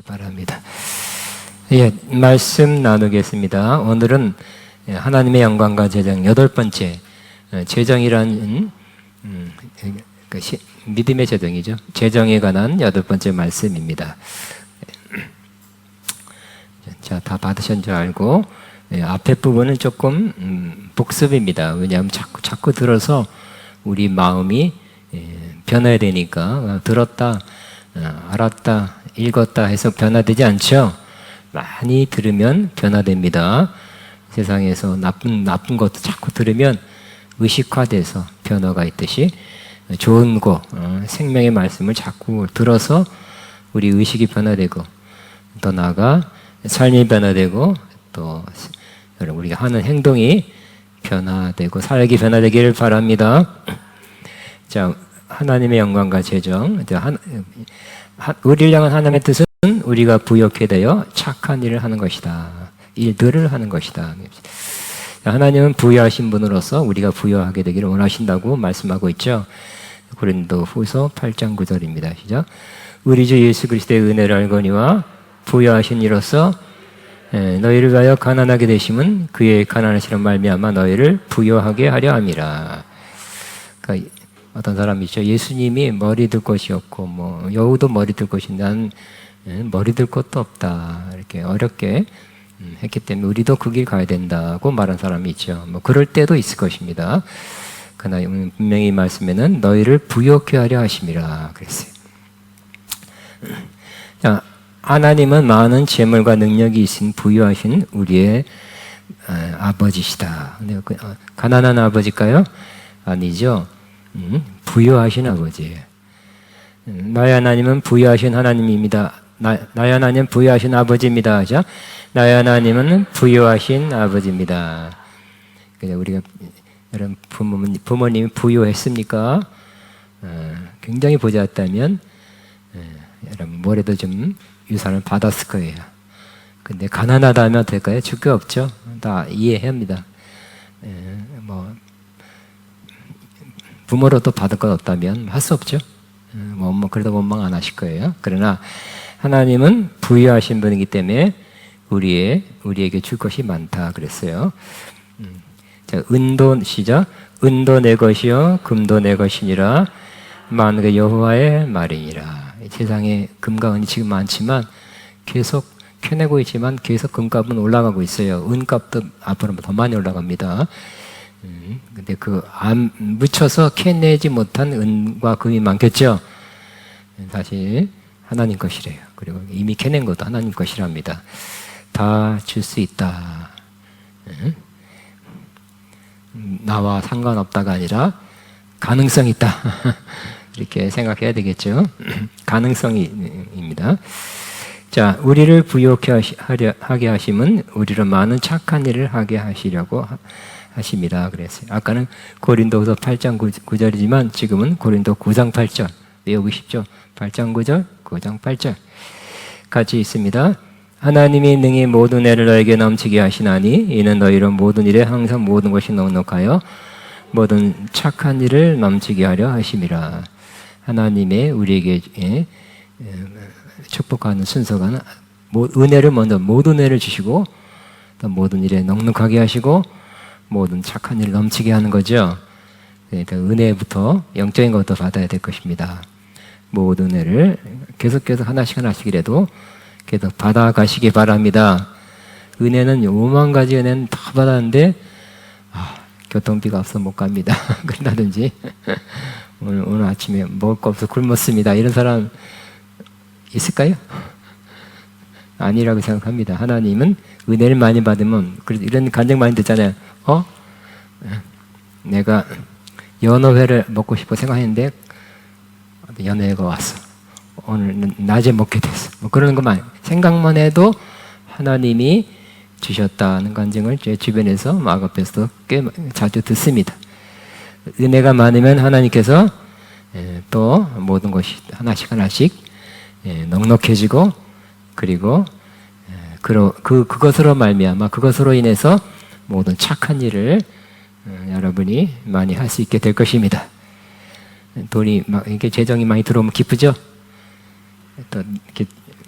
바랍니다. 예, 말씀 나누겠습니다. 오늘은 하나님의 영광과 재정 8번째, 재정이란 믿음의 재정이죠. 재정에 관한 8번째 말씀입니다. 자, 다 받으신 줄 알고 앞에 부분은 조금 복습입니다. 왜냐하면 자꾸 들어서 우리 마음이 변해야 되니까 들었다, 알았다, 읽었다 해서 변화되지 않죠. 많이 들으면 변화됩니다. 세상에서 나쁜 것도 자꾸 들으면 의식화돼서 변화가 있듯이 좋은 거, 생명의 말씀을 자꾸 들어서 우리 의식이 변화되고 더 나아가 삶이 변화되고 또 우리가 하는 행동이 변화되고 살기 변화되기를 바랍니다. 자, 하나님의 영광과 재정. 우리를 향한 하나님의 뜻은 우리가 부욕해 되어 착한 일을 하는 것이다. 일들을 하는 것이다. 하나님은 부유하신 분으로서 우리가 부유하게 되기를 원하신다고 말씀하고 있죠. 고린도후서 8장 9절입니다. 시작. 우리 주 예수 그리스도의 은혜를 알거니와 부유하신 이로써 너희를 위하여 가난하게 되심은 그의 가난하시는 말미암아 너희를 부유하게 하려 함이라. 그러니까 어떤 사람이 있죠. 예수님이 머리 들 것이 없고 여우도 머리 들 것이 난 머리 들 것도 없다. 이렇게 어렵게 했기 때문에 우리도 그 길 가야 된다고 말한 사람이 있죠. 그럴 때도 있을 것입니다. 그러나 분명히 이 말씀에는 너희를 부욕케 하려 하심이라 그랬어요. 자, 하나님은 많은 재물과 능력이 있으신 부유하신 우리의 아버지시다. 근데 가난한 아버지일까요? 아니죠. 부유하신 아버지예요. 나의 하나님은 부유하신 하나님입니다. 나의 하나님은 부유하신 아버지입니다. 자, 나의 하나님은 부유하신 아버지입니다. 그냥 우리가 여러분 부모님이 부유했습니까? 굉장히 부자였다면 여러분 뭐래도 좀 유산을 받았을 거예요. 근데 가난하다면 어떨까요? 줄 게 없죠. 다 이해합니다. 부모로도 받을 것 없다면 할 수 없죠. 그래도 원망 안 하실 거예요. 그러나 하나님은 부유하신 분이기 때문에 우리에게 줄 것이 많다 그랬어요. 자, 은도 시작. 은도 내 것이요 금도 내 것이니라 만국의 여호와의 말이니라. 세상에 금과 은이 지금 많지만 계속 캐내고 있지만 계속 금값은 올라가고 있어요. 은값도 앞으로 더 많이 올라갑니다. 근데 안 묻혀서 캐내지 못한 은과 금이 많겠죠. 사실 하나님 것이래요. 그리고 이미 캐낸 것도 하나님 것이랍니다. 다 줄 수 있다. 나와 상관없다가 아니라 가능성이 있다. 이렇게 생각해야 되겠죠. 가능성입니다. 자, 우리를 부유하게 하게 하심은 우리로 많은 착한 일을 하게 하시려고 하십니다. 그랬어요. 아까는 고린도후서 8장 9절이지만 지금은 고린도 9장 8절 외우고 싶죠? 8장 9절, 9장 8절 같이 있습니다. 하나님이 능히 모든 애를 너에게 넘치게 하시나니 이는 너희로 모든 일에 항상 모든 것이 넉넉하여 모든 착한 일을 넘치게 하려 하심이라. 하나님의 우리에게 축복하는 순서가 은혜를 먼저 모든 은혜를 주시고 또 모든 일에 넉넉하게 하시고 모든 착한 일을 넘치게 하는 거죠. 그러니까 은혜부터 영적인 것도 받아야 될 것입니다. 모든 은혜를 계속 하나씩이라도 계속 받아가시기 바랍니다. 은혜는 5만 가지 은혜는 다 받았는데 교통비가 없어 못 갑니다. 그런다든지 오늘 아침에 먹을 거 없어 굶었습니다. 이런 사람 있을까요? 아니라고 생각합니다. 하나님은 은혜를 많이 받으면 이런 간증 많이 듣잖아요. 내가 연어회를 먹고 싶어 생각했는데 연어회가 왔어. 오늘 낮에 먹게 됐어. 그러는 것만 생각만 해도 하나님이 주셨다는 간증을 제 주변에서 앞에서도 꽤 자주 듣습니다. 은혜가 많으면 하나님께서 또 모든 것이 하나씩 넉넉해지고 그리고 그것으로 말미암아 그것으로 인해서 모든 착한 일을 여러분이 많이 할 수 있게 될 것입니다. 돈이 이렇게 재정이 많이 들어오면 기쁘죠? 또 이렇게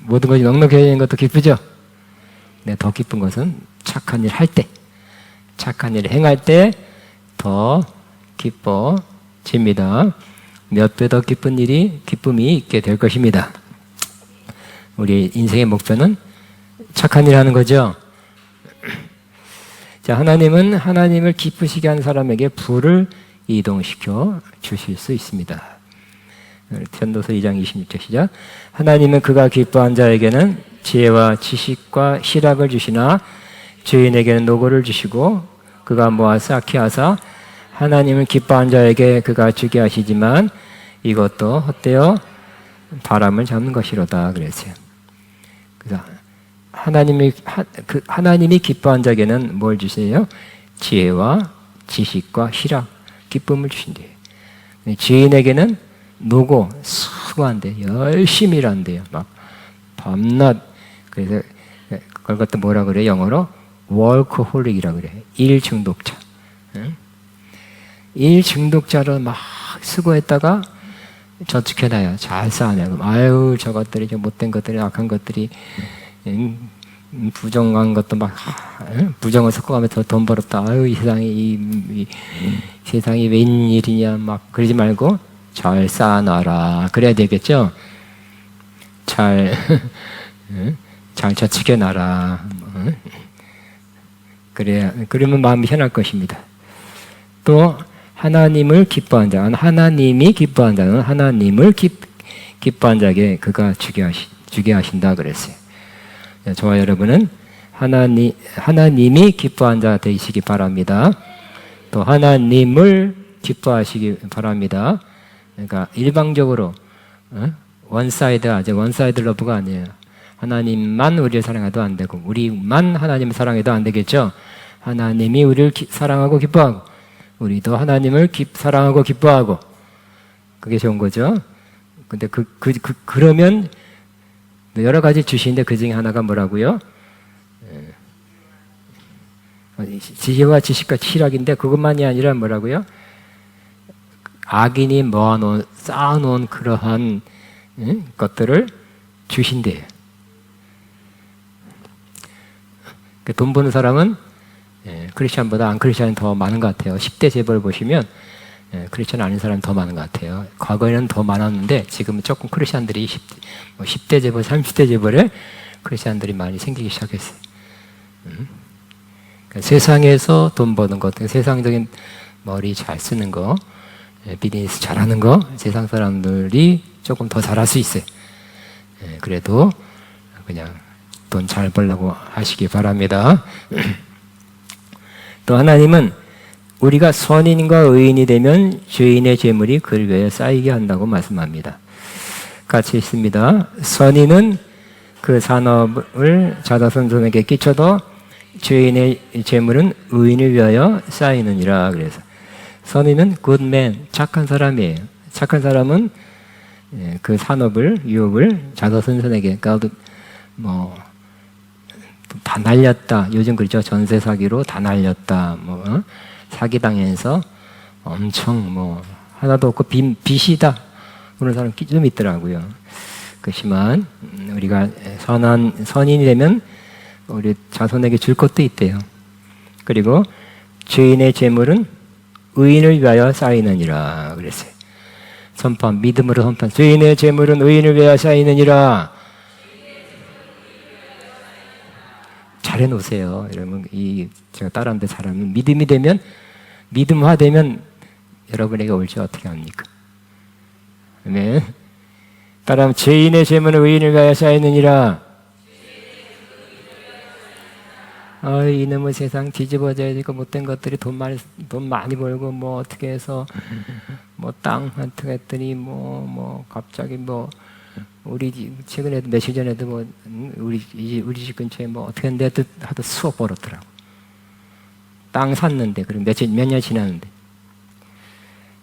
모든 것이 넉넉해지는 것도 기쁘죠? 네, 더 기쁜 것은 착한 일 할 때, 착한 일을 행할 때 더 기뻐집니다. 몇 배 더 기쁨이 있게 될 것입니다. 우리 인생의 목표는 착한 일 하는 거죠. 자, 하나님은 하나님을 기쁘시게 하는 사람에게 부를 이동시켜 주실 수 있습니다. 전도서 2장 26절 시작. 하나님은 그가 기뻐한 자에게는 지혜와 지식과 희락을 주시나 죄인에게는 노고를 주시고 그가 모아 쌓게 하사 하나님을 기뻐한 자에게 그가 주게 하시지만 이것도 헛되어 바람을 잡는 것이로다 그랬어요. 그래서 하나님이 기뻐한 자에게는 뭘 주세요? 지혜와 지식과 희락, 기쁨을 주신대요. 죄인에게는 노고, 수고한대, 열심히 일한대요. 막 밤낮. 그래서 그걸 갖다 뭐라 그래? 영어로 workaholic이라고 그래. 일 중독자. 일 중독자로 막 수고했다가 저축해놔요. 잘 쌓아내고. 아유, 저것들이, 저 못된 것들이, 악한 것들이, 부정한 것도 막, 부정을 섞어가면서 돈 벌었다. 아유, 이 세상이 웬일이냐. 막 그러지 말고 잘 쌓아놔라. 그래야 되겠죠? 잘 저축해놔라. 그러면 마음이 편할 것입니다. 또, 하나님을 기뻐한 자, 하나님이 기뻐한 자는 하나님을 기뻐한 자에게 그가 주게 하신다 그랬어요. 저와 여러분은 하나님이 기뻐한 자 되시기 바랍니다. 또 하나님을 기뻐하시기 바랍니다. 그러니까 일방적으로 원사이드 러브가 아니에요. 하나님만 우리를 사랑해도 안 되고 우리만 하나님을 사랑해도 안 되겠죠. 하나님이 우리를 사랑하고 기뻐하고 우리도 하나님을 사랑하고 기뻐하고 그게 좋은 거죠. 근데 그러면 여러 가지 주시는데 그 중에 하나가 뭐라고요? 지혜와 지식과 희락인데 그것만이 아니라 뭐라고요? 악인이 쌓아놓은 그러한 것들을 주신대요. 돈 버는 사람은 크리스찬보다 안 크리스찬이 더 많은 것 같아요. 10대 재벌 보시면 크리스찬 아닌 사람이 더 많은 것 같아요. 과거에는 더 많았는데 지금은 조금 크리스찬들이 10대 재벌, 30대 재벌에 크리스찬들이 많이 생기기 시작했어요. 그러니까 세상에서 돈 버는 것, 세상적인 머리 잘 쓰는 거, 비즈니스 잘하는 거, 세상 사람들이 조금 더 잘할 수 있어요. 그래도 그냥 돈 잘 벌려고 하시기 바랍니다. 또 하나님은 우리가 선인과 의인이 되면 죄인의 재물이 그를 위해 쌓이게 한다고 말씀합니다. 같이 있습니다. 선인은 그 산업을 자다손손에게 끼쳐도 죄인의 재물은 의인을 위하여 쌓이느니라. 그래서 선인은 굿맨, 착한 사람이에요. 착한 사람은 그 산업을, 유업을 자다손손에게, 그러니까 다 날렸다. 요즘 그렇죠. 전세 사기로 다 날렸다. 사기당해서 엄청 하나도 없고 빚이다. 그런 사람 좀 있더라고요. 그렇지만 우리가 선인이 되면 우리 자손에게 줄 것도 있대요. 그리고 죄인의 재물은 의인을 위하여 쌓이느니라 그랬어요. 믿음으로 선포한 죄인의 재물은 의인을 위하여 쌓이느니라. 잘 해놓으세요. 여러분, 제가 따라하는데 잘하면 믿음화되면 여러분에게 올지 어떻게 합니까? 아멘. 따라하면 죄인의 재물은 의인을 위하여 쌓이느니라. 이놈의 세상 뒤집어져야 되고 못된 것들이 돈 많이 벌고 어떻게 해서 땅 어떻게 했더니 갑자기 우리 최근에도 며칠 전에도 우리 집 근처에 어떻게 했는데 하도 수억 벌었더라고. 땅 샀는데 그럼 몇 년 지났는데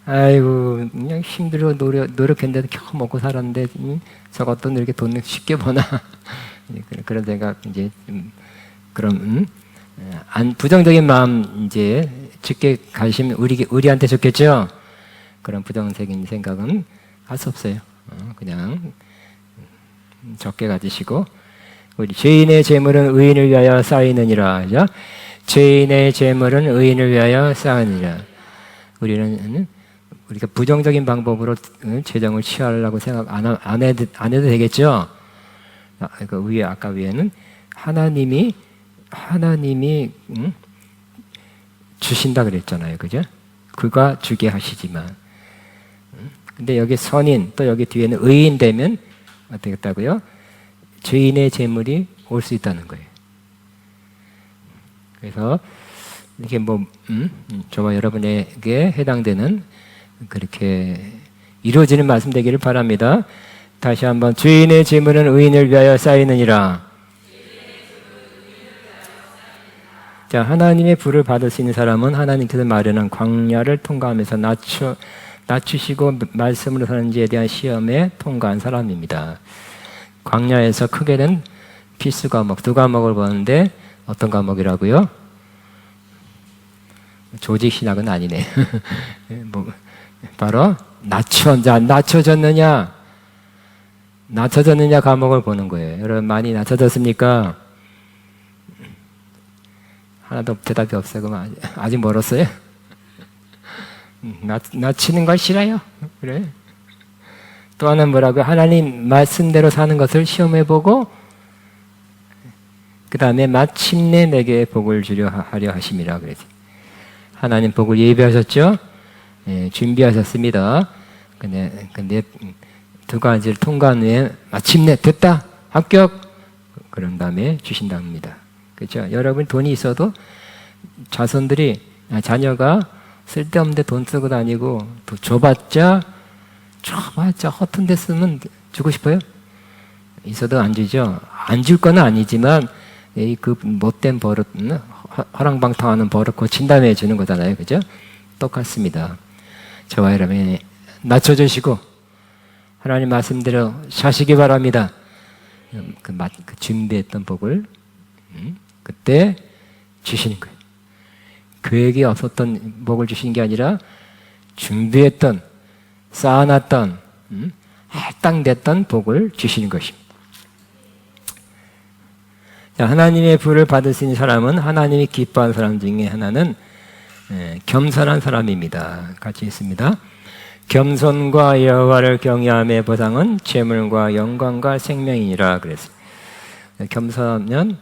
아이고 그냥 힘들어 노력했는데도 겨우 먹고 살았는데 저것도 이렇게 돈을 쉽게 버나. 그런 생각 이제 그럼 부정적인 마음 이제 쉽게 가시면 우리한테 좋겠죠. 그런 부정적인 생각은 할 수 없어요. 그냥 적게 가지시고 우리 죄인의 재물은 의인을 위하여 쌓이느니라. 그죠? 죄인의 재물은 의인을 위하여 쌓이느니라. 우리가 부정적인 방법으로 재정을 취하려고 생각 안 해도 되겠죠? 그 위에 아까 위에는 하나님이 주신다 그랬잖아요, 그죠? 그가 주게 하시지만. 근데 여기 선인 또 여기 뒤에는 의인 되면 어떻게 했다고요? 죄인의 재물이 올 수 있다는 거예요. 그래서 이렇게 저와 여러분에게 해당되는 그렇게 이루어지는 말씀 되기를 바랍니다. 다시 한번 죄인의 재물은 의인을 위하여 쌓이느니라. 자, 하나님의 불을 받을 수 있는 사람은 하나님께서 마련한 광야를 통과하면서 낮추시고 말씀으로 사는지에 대한 시험에 통과한 사람입니다. 광야에서 크게는 필수 과목 두 과목을 보는데 어떤 과목이라고요? 조직신학은 아니네. 바로 낮춰졌느냐 과목을 보는 거예요. 여러분 많이 낮춰졌습니까? 하나도 대답이 없어요. 그럼 아직 멀었어요? 낮추는 걸 싫어요. 그래. 또 하나는 뭐라고요? 하나님 말씀대로 사는 것을 시험해보고 그 다음에 마침내 내게 복을 주려 하려 하심이라 그랬어요. 하나님 복을 예비하셨죠? 예, 준비하셨습니다. 근데 두 가지를 통과한 후에 마침내 됐다! 합격! 그런 다음에 주신답니다. 그렇죠? 여러분 돈이 있어도 자녀가 쓸데없는 데 돈 쓰고 다니고 또 줘봤자 허튼 데 쓰면 주고 싶어요? 있어도 안 주죠. 안 줄 건 아니지만 그 못된 버릇, 허랑방탕하는 버릇 고친 다음에 주는 거잖아요. 그죠? 똑같습니다. 저와 여러분이 낮춰주시고 하나님 말씀대로 사시기 바랍니다. 그 준비했던 복을 그때 주시는 거예요. 계획이 없었던 복을 주시는 게 아니라 준비했던 쌓아놨던 할당됐던 복을 주시는 것입니다. 자, 하나님의 부를 받을 수 있는 사람은 하나님이 기뻐하는 사람 중에 하나는 겸손한 사람입니다. 같이 있습니다. 겸손과 여호와를 경외함의 보상은 재물과 영광과 생명이니라 그랬어요. 겸손하면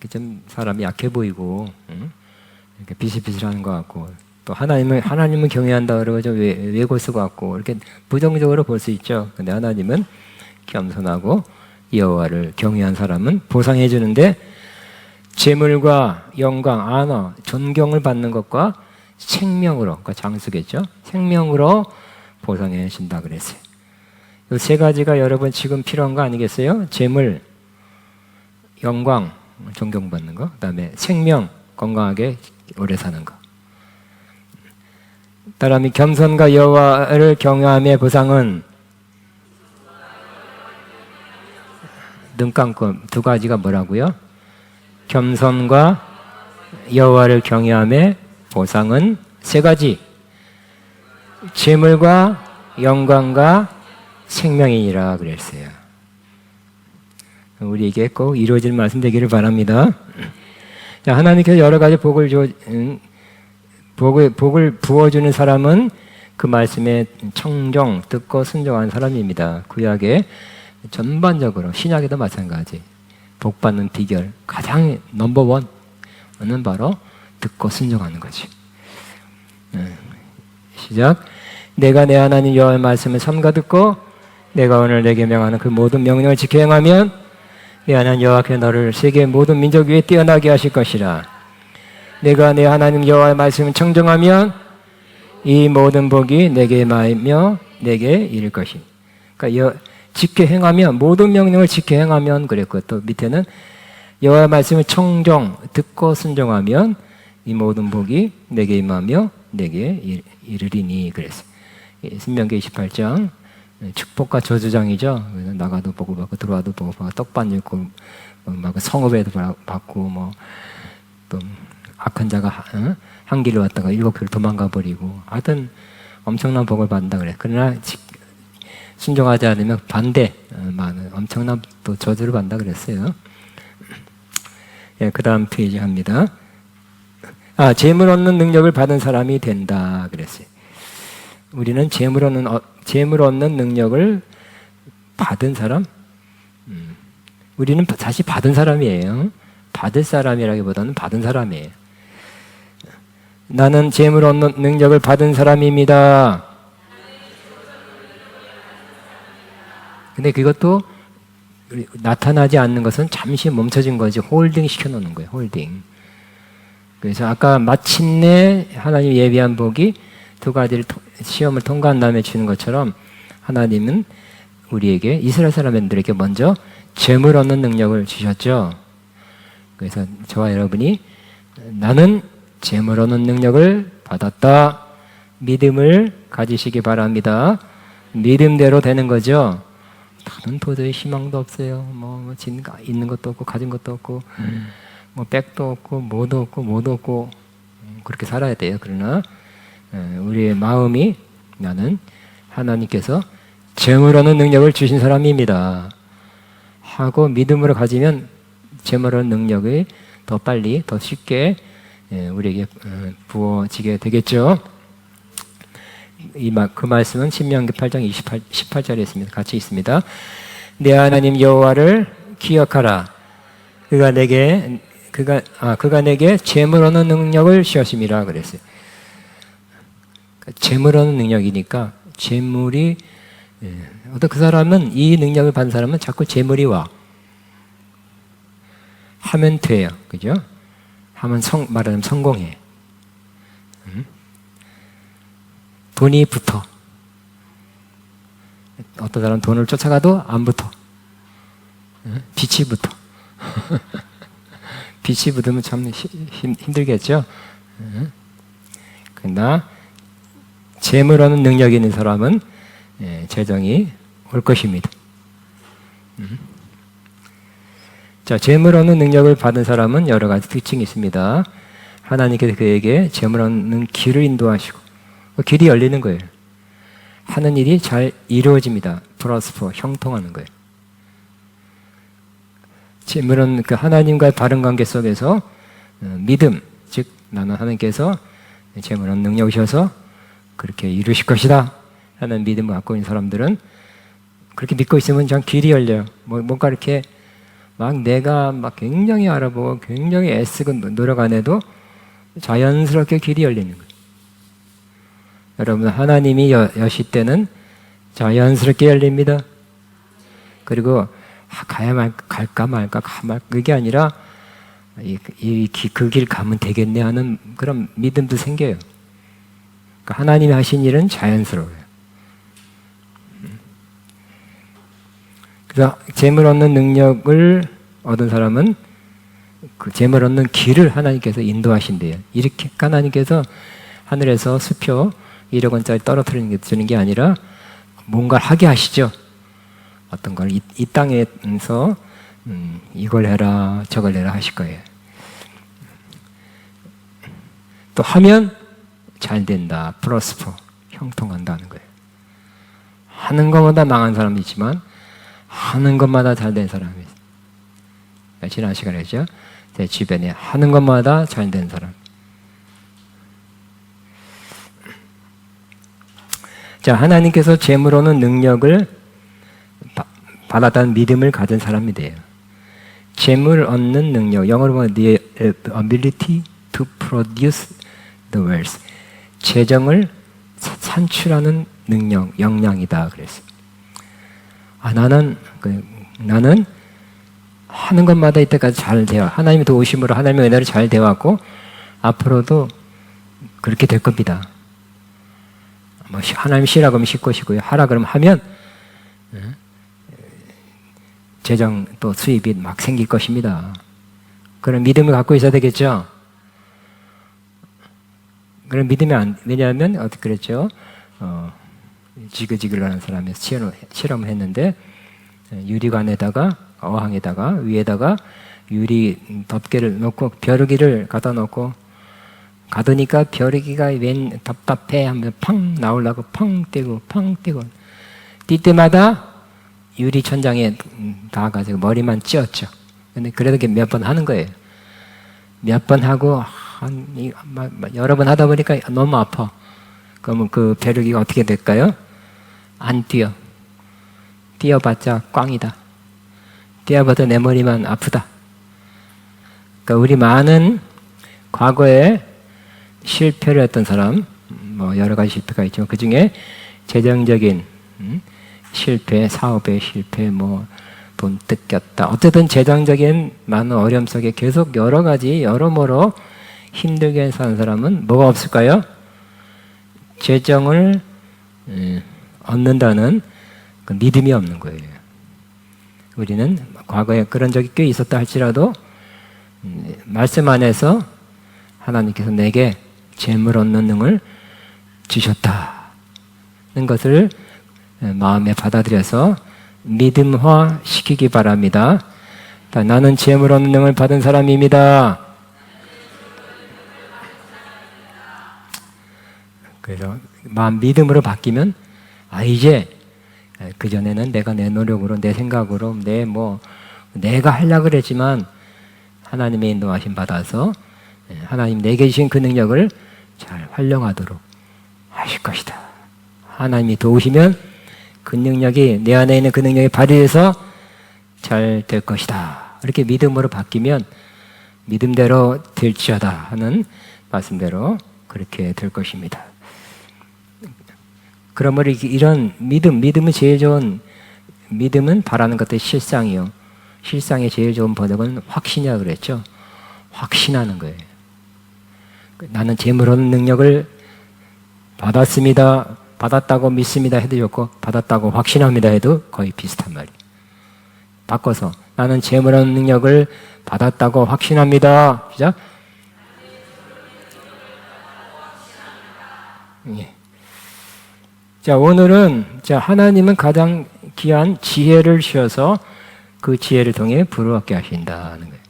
좀 사람이 약해 보이고 이렇게 비실비실하는 것 같고 또 하나님을 경외한다 그러고 좀 외골수 같고 이렇게 부정적으로 볼 수 있죠. 근데 하나님은 겸손하고 여호와를 경외한 사람은 보상해 주는데 재물과 영광, 안어, 존경을 받는 것과 생명으로, 그러니까 장수겠죠. 생명으로 보상해 준다 그랬어요. 이 세 가지가 여러분 지금 필요한 거 아니겠어요? 재물, 영광, 존경받는 거, 그다음에 생명, 건강하게 오래 사는 거. 따라하면 겸손과 여호와를 경외함의 보상은 눈 감고 두 가지가 뭐라고요? 겸손과 여호와를 경외함의 보상은 세 가지. 재물과 영광과 생명이니라 그랬어요. 우리에게 꼭 이루어질 말씀 되기를 바랍니다. 자, 하나님께서 여러 가지 복을 부어주는 사람은 그 말씀에 청정, 듣고 순종한 사람입니다. 구약에 전반적으로 신약에도 마찬가지. 복 받는 비결 가장 넘버원은 바로 듣고 순종하는 거지. 시작. 내가 내 하나님 여호와의 말씀을 삼가 듣고 내가 오늘 내게 명하는 그 모든 명령을 지켜 행하면 내 하나님 여호와께서 너를 세계 모든 민족 위에 뛰어나게 하실 것이라. 내가 내 하나님 여호와의 말씀을 청정하면 이 모든 복이 내게 임하며 내게 이를 것이. 그러니까 지켜 행하면 모든 명령을 지켜 행하면 그랬고 또 밑에는 여호와의 말씀을 청정 듣고 순종하면 이 모든 복이 내게 임하며 내게 이르리니 그랬어요. 신명기 28장 축복과 저주장이죠. 나가도 복을 받고 들어와도 복을 받고 떡반 읽고 막 성읍에도 받고 뭐 또 악한 자가 한 길로 왔다가 7 길로 도망가 버리고 하여튼 엄청난 복을 받는다 그래. 그러나 순종하지 않으면 반대, 엄청난 또 저주를 받는다 그랬어요. 예, 그 다음 페이지 합니다. 재물 얻는 능력을 받은 사람이 된다 그랬어요. 우리는 재물 얻는 능력을 받은 사람? 우리는 사실 받은 사람이에요. 받을 사람이라기보다는 받은 사람이에요. 나는 재물 얻는 능력을 받은 사람입니다. 근데 그것도 나타나지 않는 것은 잠시 멈춰진 거지. 홀딩 시켜놓는 거예요. 홀딩. 그래서 아까 마침내 하나님 예비한 복이 두 가지를 시험을 통과한 다음에 주는 것처럼 하나님은 우리에게 이스라엘 사람들에게 먼저 재물 얻는 능력을 주셨죠. 그래서 저와 여러분이 나는 재물 얻는 능력을 받았다. 믿음을 가지시기 바랍니다. 믿음대로 되는 거죠. 나는 도저히 희망도 없어요. 있는 것도 없고 가진 것도 없고 백도 없고 뭐도 없고 그렇게 살아야 돼요. 그러나 우리의 마음이 나는 하나님께서 재물 얻는 능력을 주신 사람입니다 하고 믿음으로 가지면 재물 얻는 능력이 더 빨리 더 쉽게 우리에게 부어지게 되겠죠. 그 말씀은 신명기 8장 18절에 있습니다. 같이 있습니다. 내 하나님 여호와를 기억하라. 그가 내게 재물 얻는 능력을 주셨음이라 그랬어요. 재물 얻는 능력이니까 재물이 어떤 그 사람은 이 능력을 받은 사람은 자꾸 재물이 와. 하면 돼요. 그죠? 하면 말하자면 성공해. 돈이 붙어. 어떤 사람은 돈을 쫓아가도 안 붙어. 빛이 붙어. 빛이 붙으면 참 힘들겠죠? 그러나 재물 얻는 능력이 있는 사람은 재정이 올 것입니다. 자, 재물 얻는 능력을 받은 사람은 여러 가지 특징이 있습니다. 하나님께서 그에게 재물 얻는 길을 인도하시고 그 길이 열리는 거예요. 하는 일이 잘 이루어집니다. 프로스퍼, 형통하는 거예요. 재물은 그 하나님과의 바른 관계 속에서 믿음, 즉 나는 하나님께서 재물 얻는 능력을 주셔서 그렇게 이루실 것이다 하는 믿음을 갖고 있는 사람들은 그렇게 믿고 있으면 전 길이 열려요. 뭔가 이렇게 내가 굉장히 알아보고 굉장히 애쓰고 노력 안 해도 자연스럽게 길이 열리는 거예요. 여러분, 하나님이 여실 때는 자연스럽게 열립니다. 그리고 갈까 말까 그게 아니라 그 길 가면 되겠네 하는 그런 믿음도 생겨요. 그러니까 하나님이 하신 일은 자연스러워요. 그래서 재물 얻는 능력을 얻은 사람은 그 재물 얻는 길을 하나님께서 인도하신대요. 이렇게 하나님께서 하늘에서 수표 1억 원짜리 떨어뜨리는 게 아니라 뭔가를 하게 하시죠. 어떤 걸 이 땅에서 이걸 해라 저걸 해라 하실 거예요. 또 하면 잘 된다. 프로스퍼, 형통한다는 거예요. 하는 것마다 망한 사람도 있지만 하는 것마다 잘 된 사람이 있어요. 지난 시간에 했죠. 제 주변에 하는 것마다 잘 된 사람. 자, 하나님께서 재물 얻는 능력을 받았다는 믿음을 가진 사람이 돼요. 재물 얻는 능력, 영어로 보면 the ability to produce the wealth. 재정을 산출하는 능력, 역량이다 그랬어요. 나는 하는 것마다 이때까지 잘 되어 하나님의 도우심으로 하나님의 은혜로 잘 되어왔고 앞으로도 그렇게 될 겁니다. 하나님 쉬라 그러면 쉴 것이고요. 하라 그러면 하면 재정 또 수입이 막 생길 것입니다. 그런 믿음을 갖고 있어야 되겠죠. 그런 믿음이 왜냐하면 어떻게 그랬죠? 지그지그를 하는 사람이 실험을 했는데 유리관에다가 어항에다가 위에다가 유리 덮개를 놓고 벼르기를 갖다 놓고 가두니까 벼르기가 웬 답답해 하면서 팡 나오려고 팡 떼고 뛸 때마다 유리 천장에 닿아가지고 머리만 찧었죠. 근데 그래도 몇 번 하는 거예요. 몇 번 하고 여러 번 하다 보니까 너무 아파. 그러면 그 벼룩이가 어떻게 될까요? 안 뛰어. 뛰어봤자 꽝이다. 뛰어봐도 내 머리만 아프다. 그러니까 우리 많은 과거에 실패를 했던 사람, 뭐 여러 가지 실패가 있지만 그 중에 재정적인 실패, 사업의 실패, 뭐 돈 뜯겼다. 어쨌든 재정적인 많은 어려움 속에 계속 여러 가지 여러모로 힘들게 사는 사람은 뭐가 없을까요? 재정을 얻는다는 그 믿음이 없는 거예요. 우리는 과거에 그런 적이 꽤 있었다 할지라도 말씀 안에서 하나님께서 내게 재물 얻는 능을 주셨다는 것을 마음에 받아들여서 믿음화 시키기 바랍니다. 나는 재물 얻는 능을 받은 사람입니다. 그래서 마음 믿음으로 바뀌면 이제 그전에는 내가 내 노력으로 내 생각으로 내가 하려고 그랬지만 하나님의 인도하심 받아서 하나님 내게 주신 그 능력을 잘 활용하도록 하실 것이다. 하나님이 도우시면 그 능력이 내 안에 있는 그 능력이 발휘해서 잘 될 것이다. 이렇게 믿음으로 바뀌면 믿음대로 될지어다 하는 말씀대로 그렇게 될 것입니다. 그러므로 이런 믿음은 제일 좋은, 믿음은 바라는 것들이 실상이요. 실상의 제일 좋은 번역은 확신이라고 그랬죠. 확신하는 거예요. 나는 재물 얻는 능력을 받았습니다. 받았다고 믿습니다 해도 좋고 받았다고 확신합니다 해도 거의 비슷한 말이에요. 바꿔서 나는 재물 얻는 능력을 받았다고 확신합니다. 시작. 예. 자, 오늘은 하나님은 가장 귀한 지혜를 주셔서 그 지혜를 통해 부를 얻게 하신다는 거예요.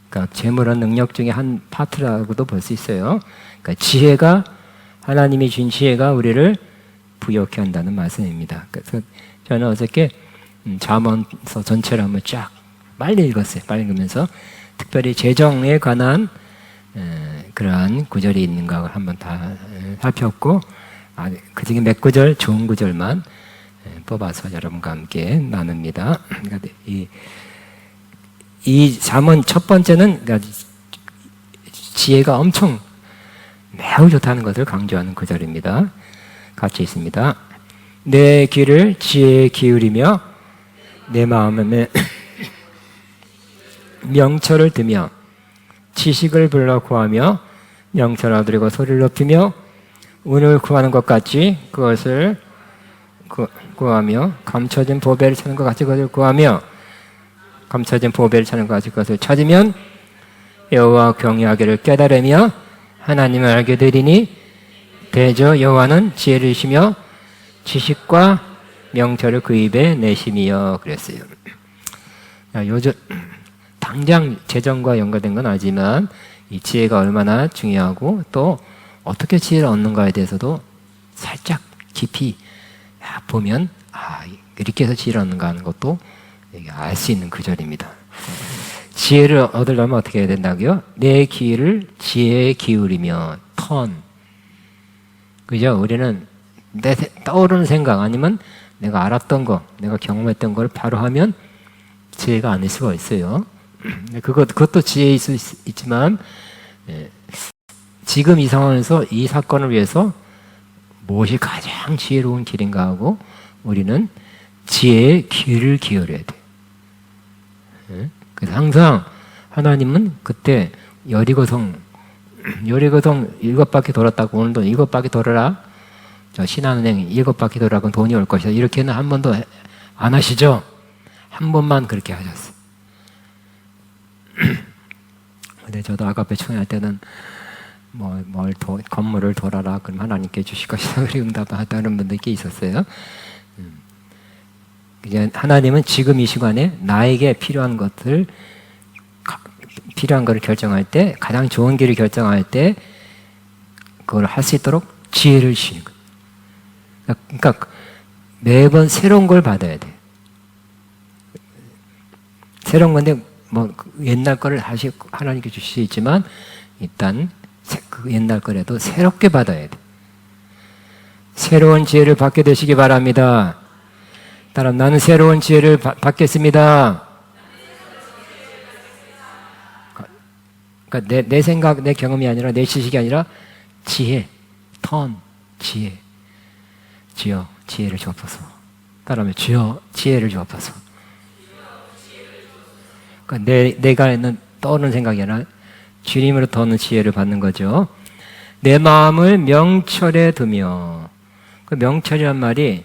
그러니까 재물은 능력 중에 한 파트라고도 볼 수 있어요. 그러니까 지혜가, 하나님이 준 지혜가 우리를 부욕해 한다는 말씀입니다. 그래서 저는 어저께 잠언서 전체를 한번 쫙 빨리 읽었어요. 빨리 읽으면서 특별히 재정에 관한 그러한 구절이 있는가 한번 다 살폈고, 그 중에 몇 구절, 좋은 구절만 뽑아서 여러분과 함께 나눕니다. 그러니까 이 잠언 첫 번째는 그러니까 지혜가 엄청 매우 좋다는 것을 강조하는 구절입니다. 같이 있습니다. 내 귀를 지혜에 기울이며 내 마음에 명철을 드며 지식을 불러 구하며 명철을 얻으려고 소리를 높이며 운을 구하는 것 같이 그것을 구하며 감춰진 보배를 찾는 것 같이 그것을 구하며 감춰진 보배를 찾는 것 같이 그것을 찾으면 여호와 경외하기를 깨달으며 하나님을 알게 되리니 대저 여호와는 지혜를 주시며 지식과 명철을 그 입에 내심이여 그랬어요. 요즘 당장 재정과 연관된 건 아니지만 이 지혜가 얼마나 중요하고 또 어떻게 지혜를 얻는가에 대해서도 살짝 깊이 보면 이렇게 해서 지혜를 얻는가 하는 것도 알 수 있는 구절입니다. 지혜를 얻으려면 어떻게 해야 된다고요? 내 귀를 지혜에 기울이며 그죠? 우리는 내 떠오르는 생각 아니면 내가 알았던 거, 내가 경험했던 걸 바로 하면 지혜가 아닐 수가 있어요. 그것도 지혜일 수 있지만 지금 이 상황에서 이 사건을 위해서 무엇이 가장 지혜로운 길인가 하고 우리는 지혜의 귀를 기울여야 돼. 그래서 항상 하나님은 그때 여리고성 7바퀴 돌았다고 오늘도 7바퀴 돌아라. 저 신한은행 7바퀴 돌아라. 그럼 돈이 올 것이다. 이렇게는 한 번도 안 하시죠? 한 번만 그렇게 하셨어요. 근데 저도 아가페 청할 때는 건물을 돌아라. 그럼 하나님께 주실 것이다. 그렇게 응답하다는 분들이 있었어요. 이제 하나님은 지금 이 시간에 나에게 필요한 것을 결정할 때, 가장 좋은 길을 결정할 때 그걸 할 수 있도록 지혜를 주시는 거예요. 그러니까 매번 새로운 걸 받아야 돼. 새로운 건데 뭐 옛날 거를 다시 하나님께 주실 수 있지만 일단 그 옛날 거라도 새롭게 받아야 돼. 새로운 지혜를 받게 되시기 바랍니다. 따라 나는 새로운 지혜를 받겠습니다. 그러니까 내 생각, 내 경험이 아니라 내 지식이 아니라 지혜, 지혜. 주여 지혜를 주옵소서. 따라하면 주여 지혜를 주옵소서. 그러니까 내가 있는 떠오르는 생각이 아니라 주님으로 떠오르는 지혜를 받는 거죠. 내 마음을 명철에 두며. 그 명철이란 말이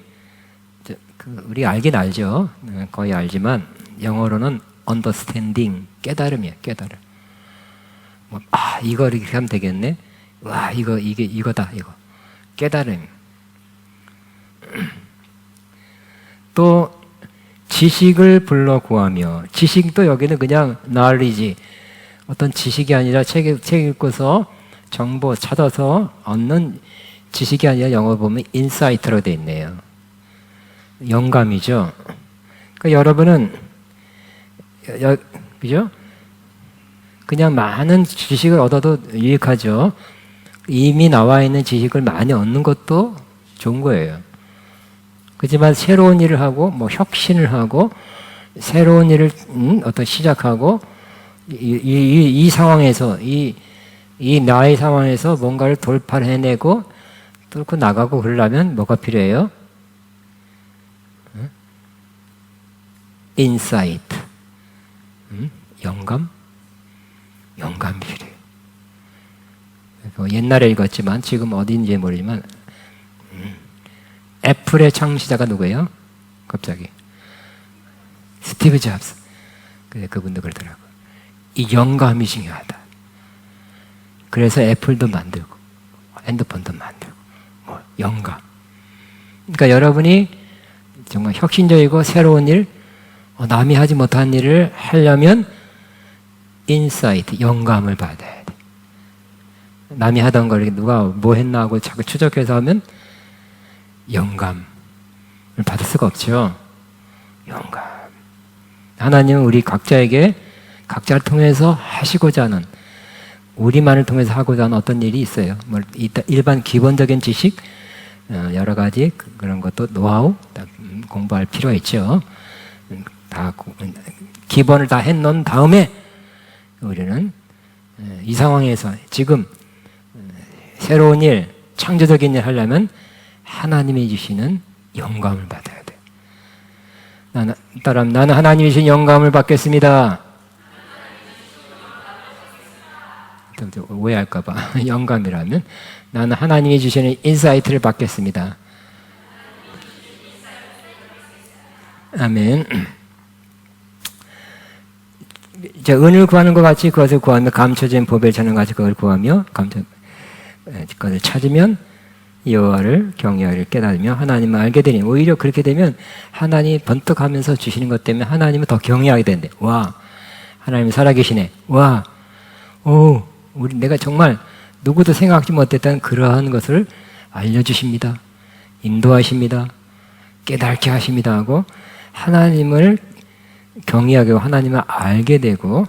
우리 알긴 알죠. 거의 알지만 영어로는 understanding, 깨달음이에요. 깨달음. 이거 이렇게 하면 되겠네. 와, 이거다. 깨달음. 또 지식을 불러 구하며. 지식도 여기는 그냥 knowledge, 어떤 지식이 아니라 책 읽고서 정보 찾아서 얻는 지식이 아니라 영어 보면 insight로 돼 있네요. 영감이죠. 그러니까 여러분은 그죠? 그냥 많은 지식을 얻어도 유익하죠. 이미 나와 있는 지식을 많이 얻는 것도 좋은 거예요. 그렇지만 새로운 일을 하고 뭐 혁신을 하고 새로운 일을 어떤 시작하고 이 상황에서 이 나의 상황에서 뭔가를 돌파를 해내고 뚫고 나가고 그러려면 뭐가 필요해요? 인사이트, 영감이 필요해요. 옛날에 읽었지만 지금 어딘지 모르지만 애플의 창시자가 누구예요? 갑자기 스티브 잡스. 그분도 그러더라고요. 이 영감이 중요하다. 그래서 애플도 만들고 핸드폰도 만들고 영감. 그러니까 여러분이 정말 혁신적이고 새로운 일, 남이 하지 못한 일을 하려면 인사이트, 영감을 받아야 돼. 남이 하던 걸 누가 뭐 했나 하고 자꾸 추적해서 하면 영감을 받을 수가 없죠. 영감. 하나님은 우리 각자에게 각자를 통해서 하시고자 하는, 우리만을 통해서 하고자 하는 어떤 일이 있어요. 일반 기본적인 지식, 여러 가지 그런 것도 노하우 공부할 필요가 있죠. 다 기본을 다 해놓은 다음에 우리는 이 상황에서 지금 새로운 일, 창조적인 일 하려면 하나님이 주시는 영감을 받아야 돼. 나는 하나님이 주신 영감을 받겠습니다. 오해할까봐. 영감이라면 나는 하나님이 주시는 인사이트를 받겠습니다. 아멘. 은을 구하는 것 같이 그것을 구하며 감춰진 보배를 찾는 것 같이 그걸 구하며 그것을 찾으면 여호와를 경외하기를 깨달으며 하나님을 알게 되니, 오히려 그렇게 되면 하나님이 번뜩하면서 주시는 것 때문에 하나님을 더 경외하게 된대. 와, 하나님이 살아계시네. 와, 내가 정말 누구도 생각하지 못했던 그러한 것을 알려주십니다. 인도하십니다. 깨닫게 하십니다 하고 하나님을 경외하게 하고 하나님을 알게 되고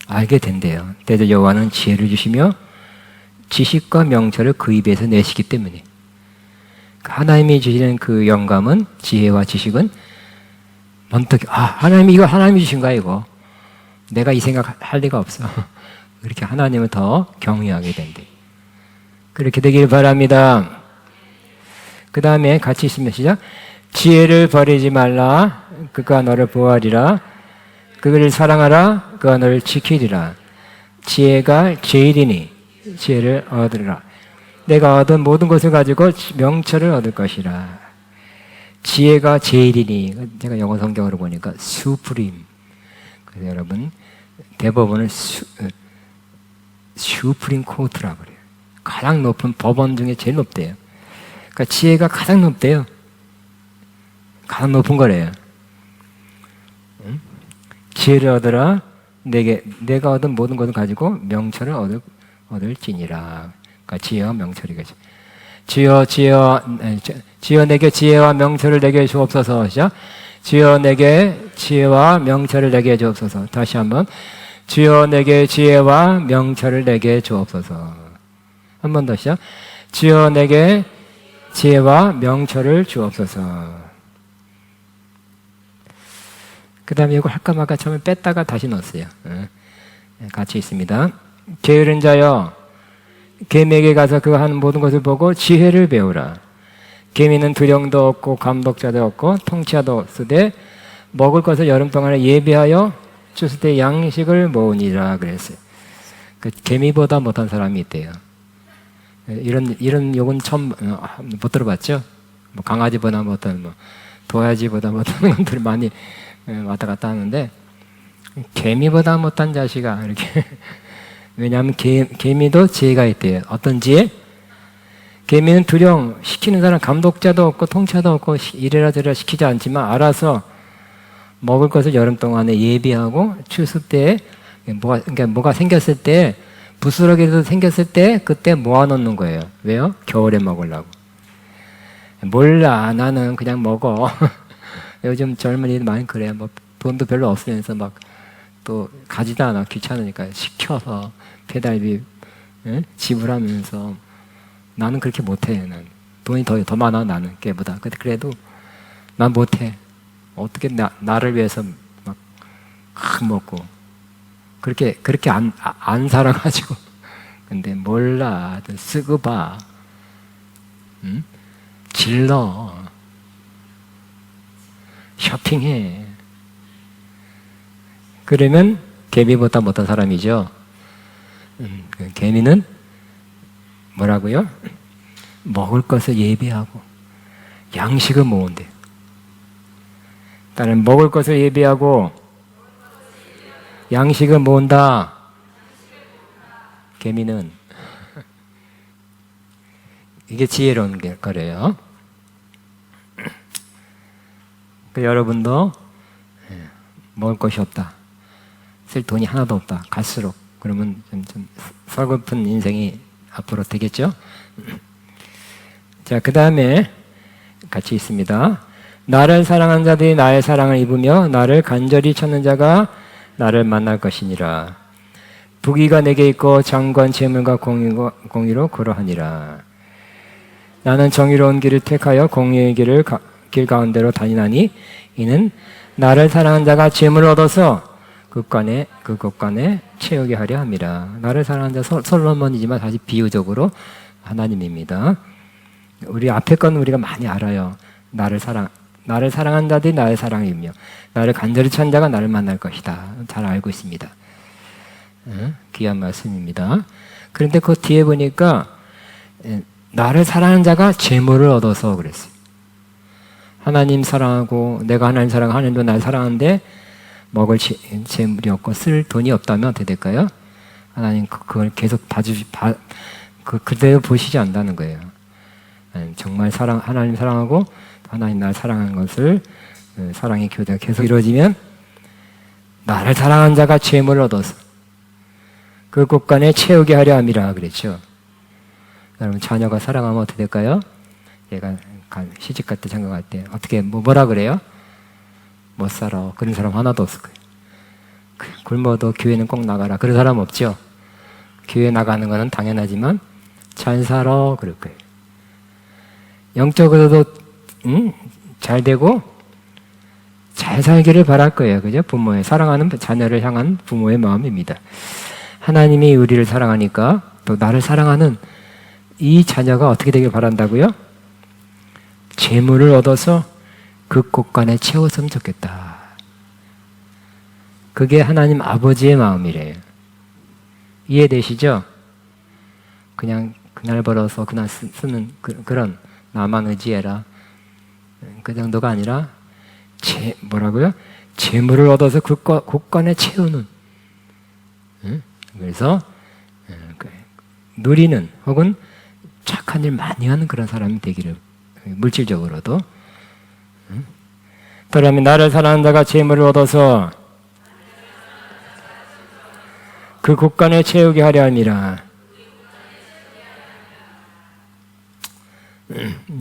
알게 된대요. 대저 여호와는 지혜를 주시며 지식과 명철을 그 입에서 내시기 때문에, 하나님이 주시는 그 영감은, 지혜와 지식은 번뜩 하나님이 주신 거야 이거. 내가 이 생각 할 리가 없어. 그렇게 하나님을 더 경외하게 된대. 그렇게 되길 바랍니다. 그 다음에 같이 있으면 시작. 지혜를 버리지 말라. 그가 너를 보호하리라. 그를 사랑하라. 그가 너를 지키리라. 지혜가 제일이니 지혜를 얻으리라. 내가 얻은 모든 것을 가지고 명철을 얻을 것이라. 지혜가 제일이니, 제가 영어 성경으로 보니까 supreme. 그래서 여러분 대법원을 supreme court라고 그래요. 가장 높은 법원 중에 제일 높대요. 그러니까 지혜가 가장 높대요. 가장 높은 거래요. 지혜를 얻으라. 내가 얻은 모든 것을 가지고 명철을 얻을지니라. 그러니까 지혜와 명철이겠죠. 주여 내게 지혜와 명철을 내게 주옵소서. 시작. 주여 내게 지혜와 명철을 내게 주옵소서. 다시 한번. 주여 내게 지혜와 명철을 내게 주옵소서. 한 번 더 시작. 주여 내게 지혜와 명철을 주옵소서. 그 다음에 이거 할까 말까 처음에 뺐다가 다시 넣었어요. 같이 있습니다. 게으른 자여, 개미에게 가서 그가 하는 모든 것을 보고 지혜를 배우라. 개미는 두령도 없고 감독자도 없고 통치자도 없으되 먹을 것을 여름 동안에 예비하여 추수 때 양식을 모으니라 그랬어요. 그 개미보다 못한 사람이 있대요. 이런 욕은 처음 못 들어봤죠? 뭐 강아지보다 못한, 뭐 도화지보다 못한 것들을 많이 왔다 갔다 하는데, 개미보다 못한 자식아 이렇게. 왜냐하면 개미도 지혜가 있대요. 어떤 지혜? 개미는 두령, 시키는 사람 감독자도 없고 통치자도 없고 이래라 저래라 시키지 않지만 알아서 먹을 것을 여름 동안에 예비하고 추수 때에 그러니까 뭐가 생겼을 때, 부스러기도 생겼을 때 그때 모아놓는 거예요. 왜요? 겨울에 먹으려고. 몰라, 나는 그냥 먹어. 요즘 젊은이들 많이 그래요. 뭐 돈도 별로 없으면서 막 또 가지도 않아. 귀찮으니까 시켜서 배달비 지불하면서. 나는 그렇게 못해. 난 돈이 더 많아, 나는 걔보다. 그래도 난 못해. 어떻게 나를 위해서 막 먹고 그렇게 안 살아가지고. 근데 몰라, 쓰고 봐. 질러, 쇼핑해. 그러면 개미보다 못한 사람이죠. 개미는 뭐라고요? 먹을 것을 예비하고 양식을 모은대. 일단은 먹을 것을 예비하고 양식을 모은다. 개미는 이게 지혜로운 거래요. 여러분도 먹을 것이 없다, 쓸 돈이 하나도 없다, 갈수록 그러면 좀 서글픈 인생이 앞으로 되겠죠? 자, 그 다음에 같이 있습니다. 나를 사랑한 자들이 나의 사랑을 입으며 나를 간절히 찾는 자가 나를 만날 것이니라. 부귀가 내게 있고 장관 재물과 공의로 그러하니라. 나는 정의로운 길을 택하여 공의의 길 가운데로 다니나니 이는 나를 사랑한 자가 재물을 얻어서 그 곳간에 채우게 하려 함이라. 나를 사랑한 자 솔로몬이지만 사실 비유적으로 하나님입니다. 우리 앞에 건 우리가 많이 알아요. 나를 사랑한 자들이 나의 사랑을 입며 나를 간절히 찾는 자가 나를 만날 것이다. 잘 알고 있습니다. 귀한 말씀입니다. 그런데 그 뒤에 보니까 나를 사랑하는 자가 재물을 얻어서 그랬어요. 하나님 사랑하고 내가 하나님 사랑하고 하나님도 나를 사랑하는데 먹을 재물이 없고 쓸 돈이 없다면 어떻게 될까요? 하나님 그걸 계속 그대로 보시지 않는다는 거예요. 정말 하나님 사랑하고 하나님 나를 사랑하는 것을 사랑의 교제가 계속 이루어지면 나를 사랑한 자가 재물을 얻어서 그 곳간에 채우게 하려 함이라 그랬죠. 여러분 자녀가 사랑하면 어떻게 될까요? 얘가 시집갈 때 장가갈 때 어떻게 뭐라 그래요? 못 살아. 그런 사람 하나도 없을 거예요. 굶어도 교회는 꼭 나가라. 그런 사람 없죠? 교회 나가는 거는 당연하지만 잘 살아. 그럴 거예요. 영적으로도 잘 되고 잘 살기를 바랄 거예요. 그죠? 부모의 사랑하는 자녀를 향한 부모의 마음입니다. 하나님이 우리를 사랑하니까 또 나를 사랑하는 이 자녀가 어떻게 되길 바란다고요? 재물을 얻어서 그 곳간에 채웠으면 좋겠다. 그게 하나님 아버지의 마음이래요. 이해되시죠? 그냥 그날 벌어서 그날 쓰는 그런 나만 의지해라. 그 정도가 아니라 뭐라고요? 재물을 얻어서 그 곳간에 채우는. 그래서 누리는 혹은 착한 일 많이 하는 그런 사람이 되기를, 물질적으로도. 그러면 나를 사랑하는 자가 재물을 얻어서 그 곳간에 채우게 하려 함이라.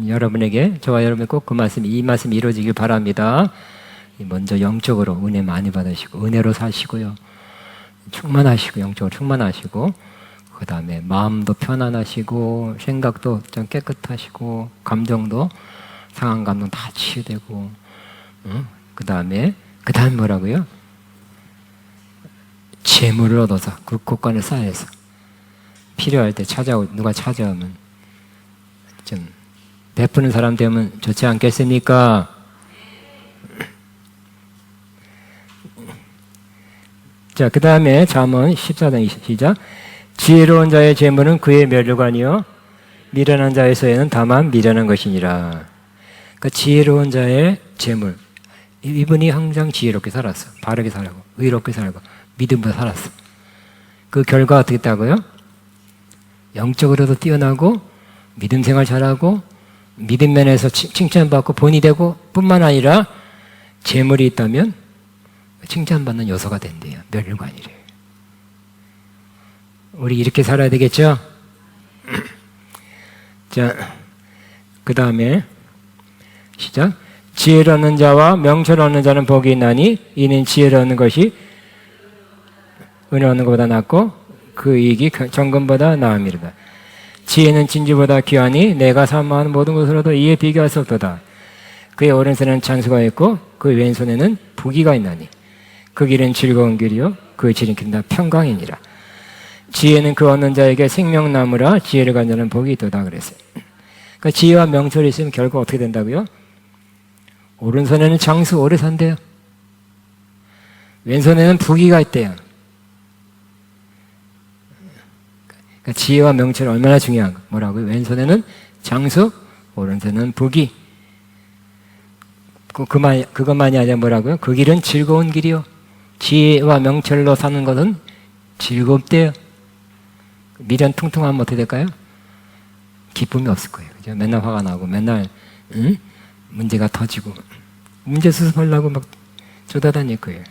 여러분에게, 저와 여러분이 꼭 그 말씀, 이 말씀이 이루어지길 바랍니다. 먼저 영적으로 은혜 많이 받으시고 은혜로 사시고요. 충만하시고 영적으로 충만하시고 그 다음에 마음도 편안하시고 생각도 좀 깨끗하시고 감정도 상한 감동 다 치유되고 그 다음에 뭐라고요? 재물을 얻어서 그 곳간을 쌓여서 필요할 때 누가 찾아오면 좀 베푸는 사람 되면 좋지 않겠습니까? 자, 그 다음에 잠언 14장 20 시작. 지혜로운 자의 재물은 그의 멸류관이요 미련한 자의 소에는 다만 미련한 것이니라. 그러니까 지혜로운 자의 재물, 이분이 항상 지혜롭게 살았어. 바르게 살고 의롭게 살고 믿음으로 살았어. 그 결과 어떻게 했다고요? 영적으로도 뛰어나고 믿음 생활 잘하고 믿음 면에서 칭찬받고 본이 되고 뿐만 아니라 재물이 있다면 칭찬받는 요소가 된대요. 멸류관이래요. 우리 이렇게 살아야 되겠죠? 자, 그 다음에 시작. 지혜를 얻는 자와 명철을 얻는 자는 복이 있나니 이는 지혜를 얻는 것이 은혜 얻는 것보다 낫고 그 이익이 정금보다 나음이로다. 지혜는 진주보다 귀하니 내가 사모하는 모든 것으로도 이에 비교할 수 없도다. 그의 오른손에는 장수가 있고 그 왼손에는 부귀가 있나니 그 길은 즐거운 길이요 그 지름길은 다 평강이니라. 지혜는 그 얻는 자에게 생명나무라 지혜를 가진 자는 복이 있도다 그랬어요. 그러니까 지혜와 명철이 있으면 결국 어떻게 된다고요? 오른손에는 장수 오래 산대요. 왼손에는 부귀가 있대요. 그러니까 지혜와 명철이 얼마나 중요한가. 뭐라고요? 왼손에는 장수, 오른손에는 부귀. 그것만이 아니라 뭐라고요? 그 길은 즐거운 길이요. 지혜와 명철로 사는 것은 즐겁대요. 미련 퉁퉁하면 어떻게 될까요? 기쁨이 없을 거예요. 그죠? 맨날 화가 나고 맨날 문제가 터지고 문제 수습하려고 막 쫓아다닐 거예요.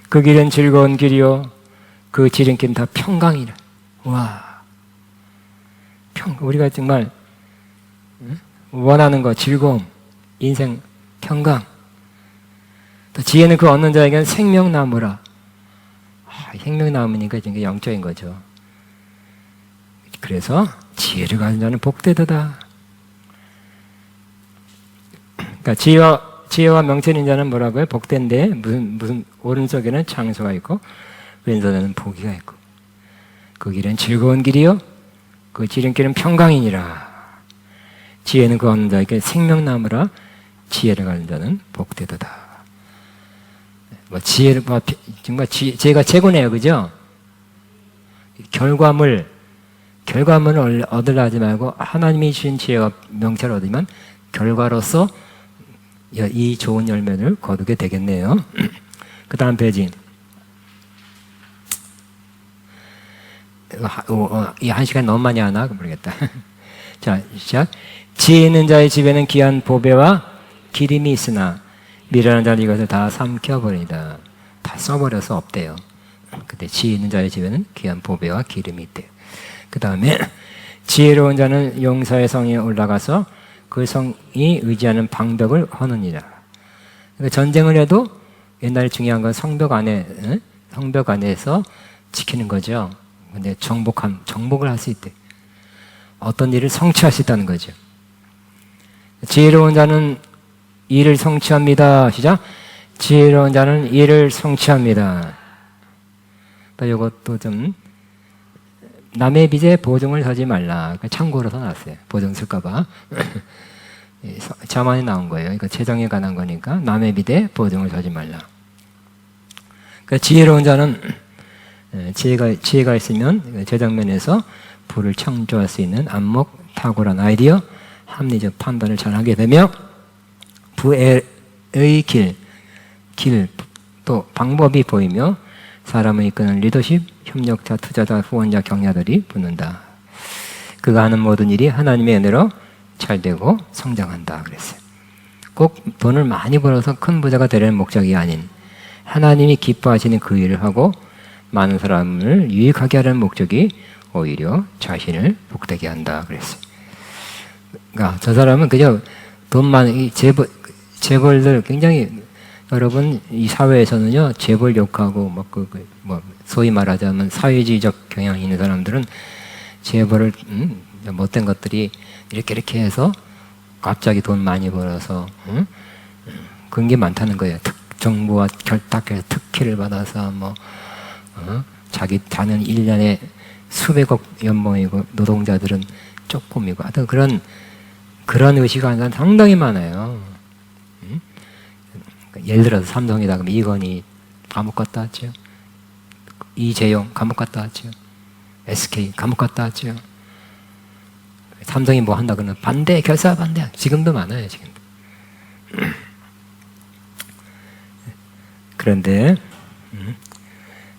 그 길은 즐거운 길이요 그 지름길은 다 평강이라. 와, 우리가 정말 원하는 거 즐거움, 인생 평강. 또 지혜는 그 얻는 자에게는 생명나무라. 생명나무니까 이게 영적인 거죠. 그래서 지혜를 가진 자는 복되도다. 그러니까 지혜와 명철인 자는 뭐라고요? 복된데 무슨 오른쪽에는 장수가 있고 왼손에는 복이가 있고 그 길은 즐거운 길이요 그 지름길은 평강이니라. 지혜는 그 얻는 자에게 생명나무라 지혜를 가진 자는 복되도다. 정말 지혜가 최고네요, 그죠? 결과물을 얻으려 하지 말고 하나님이 주신 지혜와 명철을 얻으면 결과로서 이 좋은 열매를 거두게 되겠네요. 그 다음 페이지. 이 한 시간 너무 많이 하나? 모르겠다. 자, 시작. 지혜 있는 자의 집에는 귀한 보배와 기름이 있으나 미련한 자는 이것을 다 삼켜버리다. 다 써버려서 없대요. 근데 지혜 있는 자의 집에는 귀한 보배와 기름이 있대요. 그 다음에 지혜로운 자는 용사의 성에 올라가서 그 성이 의지하는 방벽을 허느니라. 그러니까 전쟁을 해도 옛날에 중요한 건 성벽 안에서 지키는 거죠. 근데 정복을 할 수 있대. 어떤 일을 성취할 수 있다는 거죠. 지혜로운 자는 일을 성취합니다. 시작. 지혜로운 자는 일을 성취합니다. 또 이것도 좀 남의 빚에 보증을 서지 말라. 참고로 써놨어요. 보증 쓸까봐. 자만이 나온 거예요. 그러니까 재정에 관한 거니까 남의 빚에 보증을 서지 말라. 그러니까 지혜로운 자는 지혜가 있으면 재정면에서 부를 창조할 수 있는 안목, 탁월한 아이디어, 합리적 판단을 잘하게 되며 부의 길, 또 방법이 보이며 사람을 이끄는 리더십, 협력자, 투자자, 후원자, 경야들이 붙는다. 그가 하는 모든 일이 하나님의 은혜로 잘되고 성장한다 그랬어요. 꼭 돈을 많이 벌어서 큰 부자가 되려는 목적이 아닌 하나님이 기뻐하시는 그 일을 하고 많은 사람을 유익하게 하려는 목적이 오히려 자신을 복되게 한다 그랬어요. 저 사람은 그저 돈 많은 이 재벌들 굉장히 여러분 이 사회에서는요 재벌 욕하고 뭐 소위 말하자면 사회주의적 경향이 있는 사람들은 재벌을 못된 것들이 이렇게 해서 갑자기 돈 많이 벌어서 그런 게 많다는 거예요. 정부와 결탁해서 특혜를 받아서 자기 자는 1년에 수백억 연봉이고 노동자들은 조금이고 하여튼 그런 의식을 하는 사람 상당히 많아요. 예를 들어서 삼성이다 그러면 이건희 감옥 갔다 왔죠. 이재용 감옥 갔다 왔죠. SK 감옥 갔다 왔죠. 삼성이 뭐 한다 그러면 반대, 결사 반대. 지금도 많아요, 지금. 그런데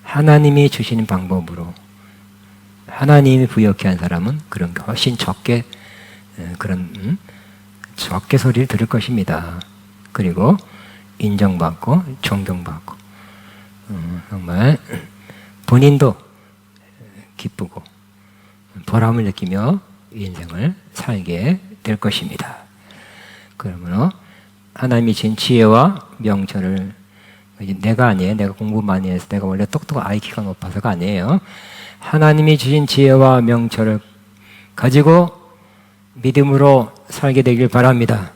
하나님이 주시는 방법으로 하나님이 부여케 한 사람은 그런 게 훨씬 적게 적게 소리를 들을 것입니다. 그리고 인정받고 존경받고 정말 본인도 기쁘고 보람을 느끼며 인생을 살게 될 것입니다. 그러므로 하나님이 준 지혜와 명철을 내가 아니에요. 내가 공부 많이 해서 내가 원래 똑똑한 IQ가 높아서가 아니에요. 하나님이 주신 지혜와 명철을 가지고 믿음으로 살게 되길 바랍니다.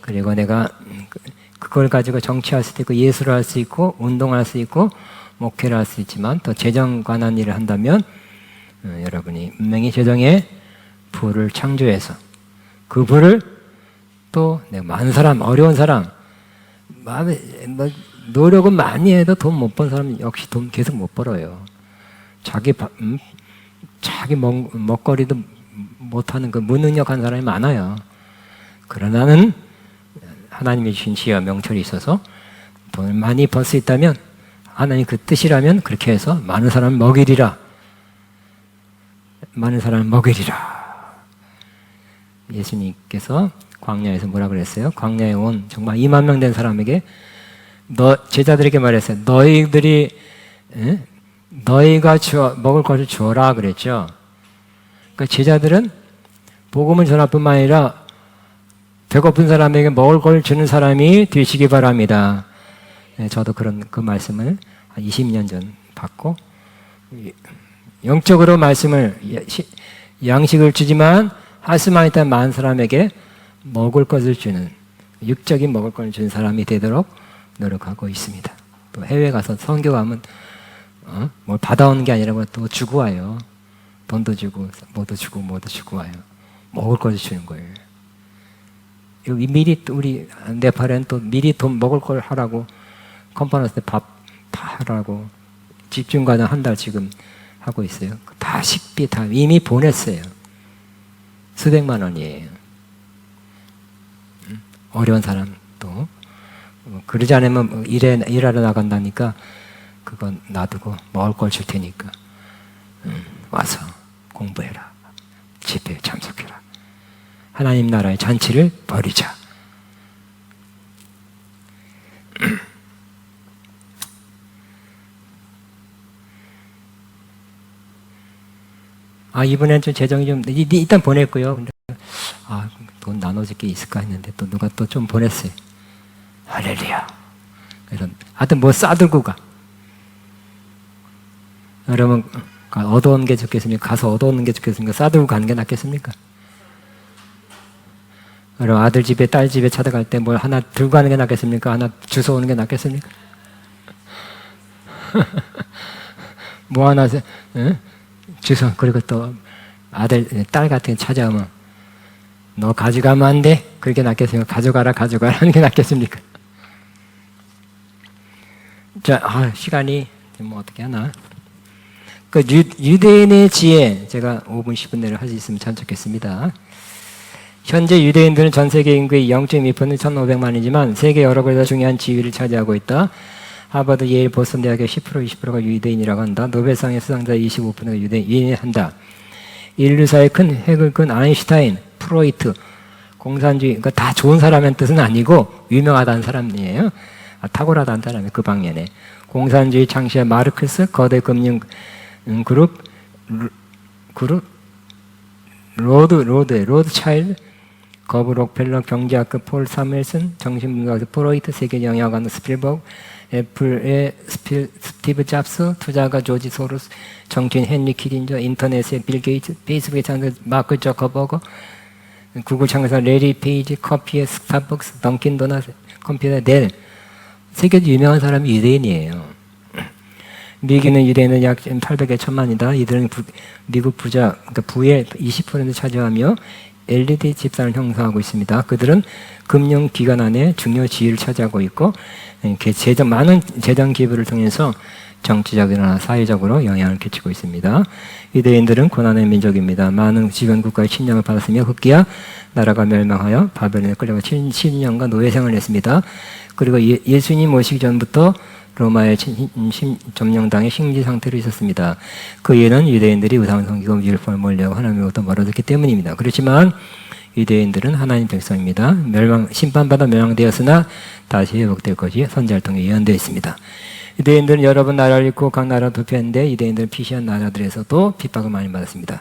그리고 내가 그걸 가지고 정치할 수도 있고 예술을 할 수 있고 운동할 수 있고 목회를 할 수 있지만 또 재정 관한 일을 한다면 여러분이 분명히 재정의 부를 창조해서 그 부를 또 내가 많은 사람, 어려운 사람 노력은 많이 해도 돈 못 번 사람 역시 돈 계속 못 벌어요. 자기 먹거리도 못하는 그 무능력한 사람이 많아요. 그러나는 하나님이 주신 지혜와 명철이 있어서 돈을 많이 벌 수 있다면 하나님 그 뜻이라면 그렇게 해서 많은 사람을 먹이리라. 많은 사람을 먹이리라. 예수님께서 광야에서 뭐라 그랬어요? 광야에 온 정말 2만 명 된 사람에게 제자들에게 말했어요. 너희가 먹을 것을 주어라 그랬죠. 그러니까 제자들은 복음을 전할 뿐만 아니라 배고픈 사람에게 먹을 걸 주는 사람이 되시기 바랍니다. 저도 그 말씀을 한 20년 전 받고 영적으로 말씀을 양식을 주지만 할 수만 있다면 많은 사람에게 먹을 것을 주는 육적인 먹을 것을 주는 사람이 되도록 노력하고 있습니다. 또 해외 가서 선교 가면 뭘 받아오는 게 아니라 또 주고 와요. 돈도 주고 뭐도 주고 와요. 먹을 것을 주는 거예요. 여기 미리 또 우리 네팔에는 또 미리 돈 먹을 걸 하라고 컨퍼런스 때 밥 하라고 집중과정 한 달 지금 하고 있어요. 다 식비 다 이미 보냈어요. 수백만 원이에요. 어려운 사람도 그러지 않으면 일하러 나간다니까 그건 놔두고 먹을 걸 줄 테니까 와서 공부해라. 집회에 참석해라. 하나님 나라의 잔치를 벌이자. 이번엔 좀 재정이 좀 일단 보냈고요. 근데 돈 나눠줄 게 있을까 했는데 또 누가 또 좀 보냈어요. 할렐루야. 그래서 하여튼 뭐 싸들고 가. 여러분 얻어오는 게 좋겠습니까? 가서 얻어오는 게 좋겠습니까? 싸들고 가는 게 낫겠습니까? 여러분 아들 집에 딸 집에 찾아갈 때 뭘 하나 들고 가는 게 낫겠습니까? 하나 주워오는 게 낫겠습니까? 뭐 하나 주워 그리고 또 아들 딸 같은 게 찾아오면 너 가져가면 안 돼? 그렇게 낫겠습니까? 가져가라 하는 게 낫겠습니까? 자, 시간이 뭐 어떻게 하나? 그 유대인의 지혜 제가 5분 10분 내로 할 수 있으면 참 좋겠습니다. 현재 유대인들은 전 세계 인구의 0.2%는 1,500만이지만 세계 여러 곳에서 중요한 지위를 차지하고 있다. 하버드, 예일, 보스턴 대학의 10% 20%가 유대인이라고 한다. 노벨상의 수상자 25%가 유대인이 한다. 인류사의 큰 획을 끈 아인슈타인, 프로이트, 공산주의, 그러니까 다 좋은 사람의 뜻은 아니고 유명하다는 사람이에요. 탁월하다는 사람이 그 방면에. 공산주의 창시자 마르크스, 거대 금융 그룹 로드차일드, 거브 록펠러, 경제학자 폴 사무엘슨, 정신분석학자 프로이트, 세계 영향가는 스필버그, 애플의 스티브 잡스, 투자가 조지 소로스, 정치인 헨리 키린저, 인터넷의 빌 게이츠, 페이스북의 창사 마크 저커버거, 구글 창사 레리 페이지, 커피의 스타벅스, 던킨 도넛, 컴퓨터 델. 세계에서 유명한 사람이 유대인이에요. 미국은 유대인은 약 800에 1000만이다. 이들은 미국 부자, 그러니까 부의 20% 차지하며 엘리트 집단을 형성하고 있습니다. 그들은 금융기관 안에 중요 지위를 차지하고 있고, 많은 재정 기부를 통해서 정치적이나 사회적으로 영향을 끼치고 있습니다. 유대인들은 고난의 민족입니다. 많은 주변 국가의 침략을 받았으며 흑기야 나라가 멸망하여 바벨론에 끌려가 70년간 노예생활을 했습니다. 그리고 예수님 오시기 전부터 로마의 점령당의 식민지 상태로 있었습니다. 그 이유는 유대인들이 우상을 섬기고 율법을 몰려고 하나님으로부터 멀어졌기 때문입니다. 그렇지만 유대인들은 하나님 백성입니다. 심판받아 멸망되었으나 다시 회복될 것이 선지자를 통해 예언되어 있습니다. 유대인들은 여러 번 나라를 잃고 각 나라 도피했는데 유대인들은 피시한 나라들에서도 핍박을 많이 받았습니다.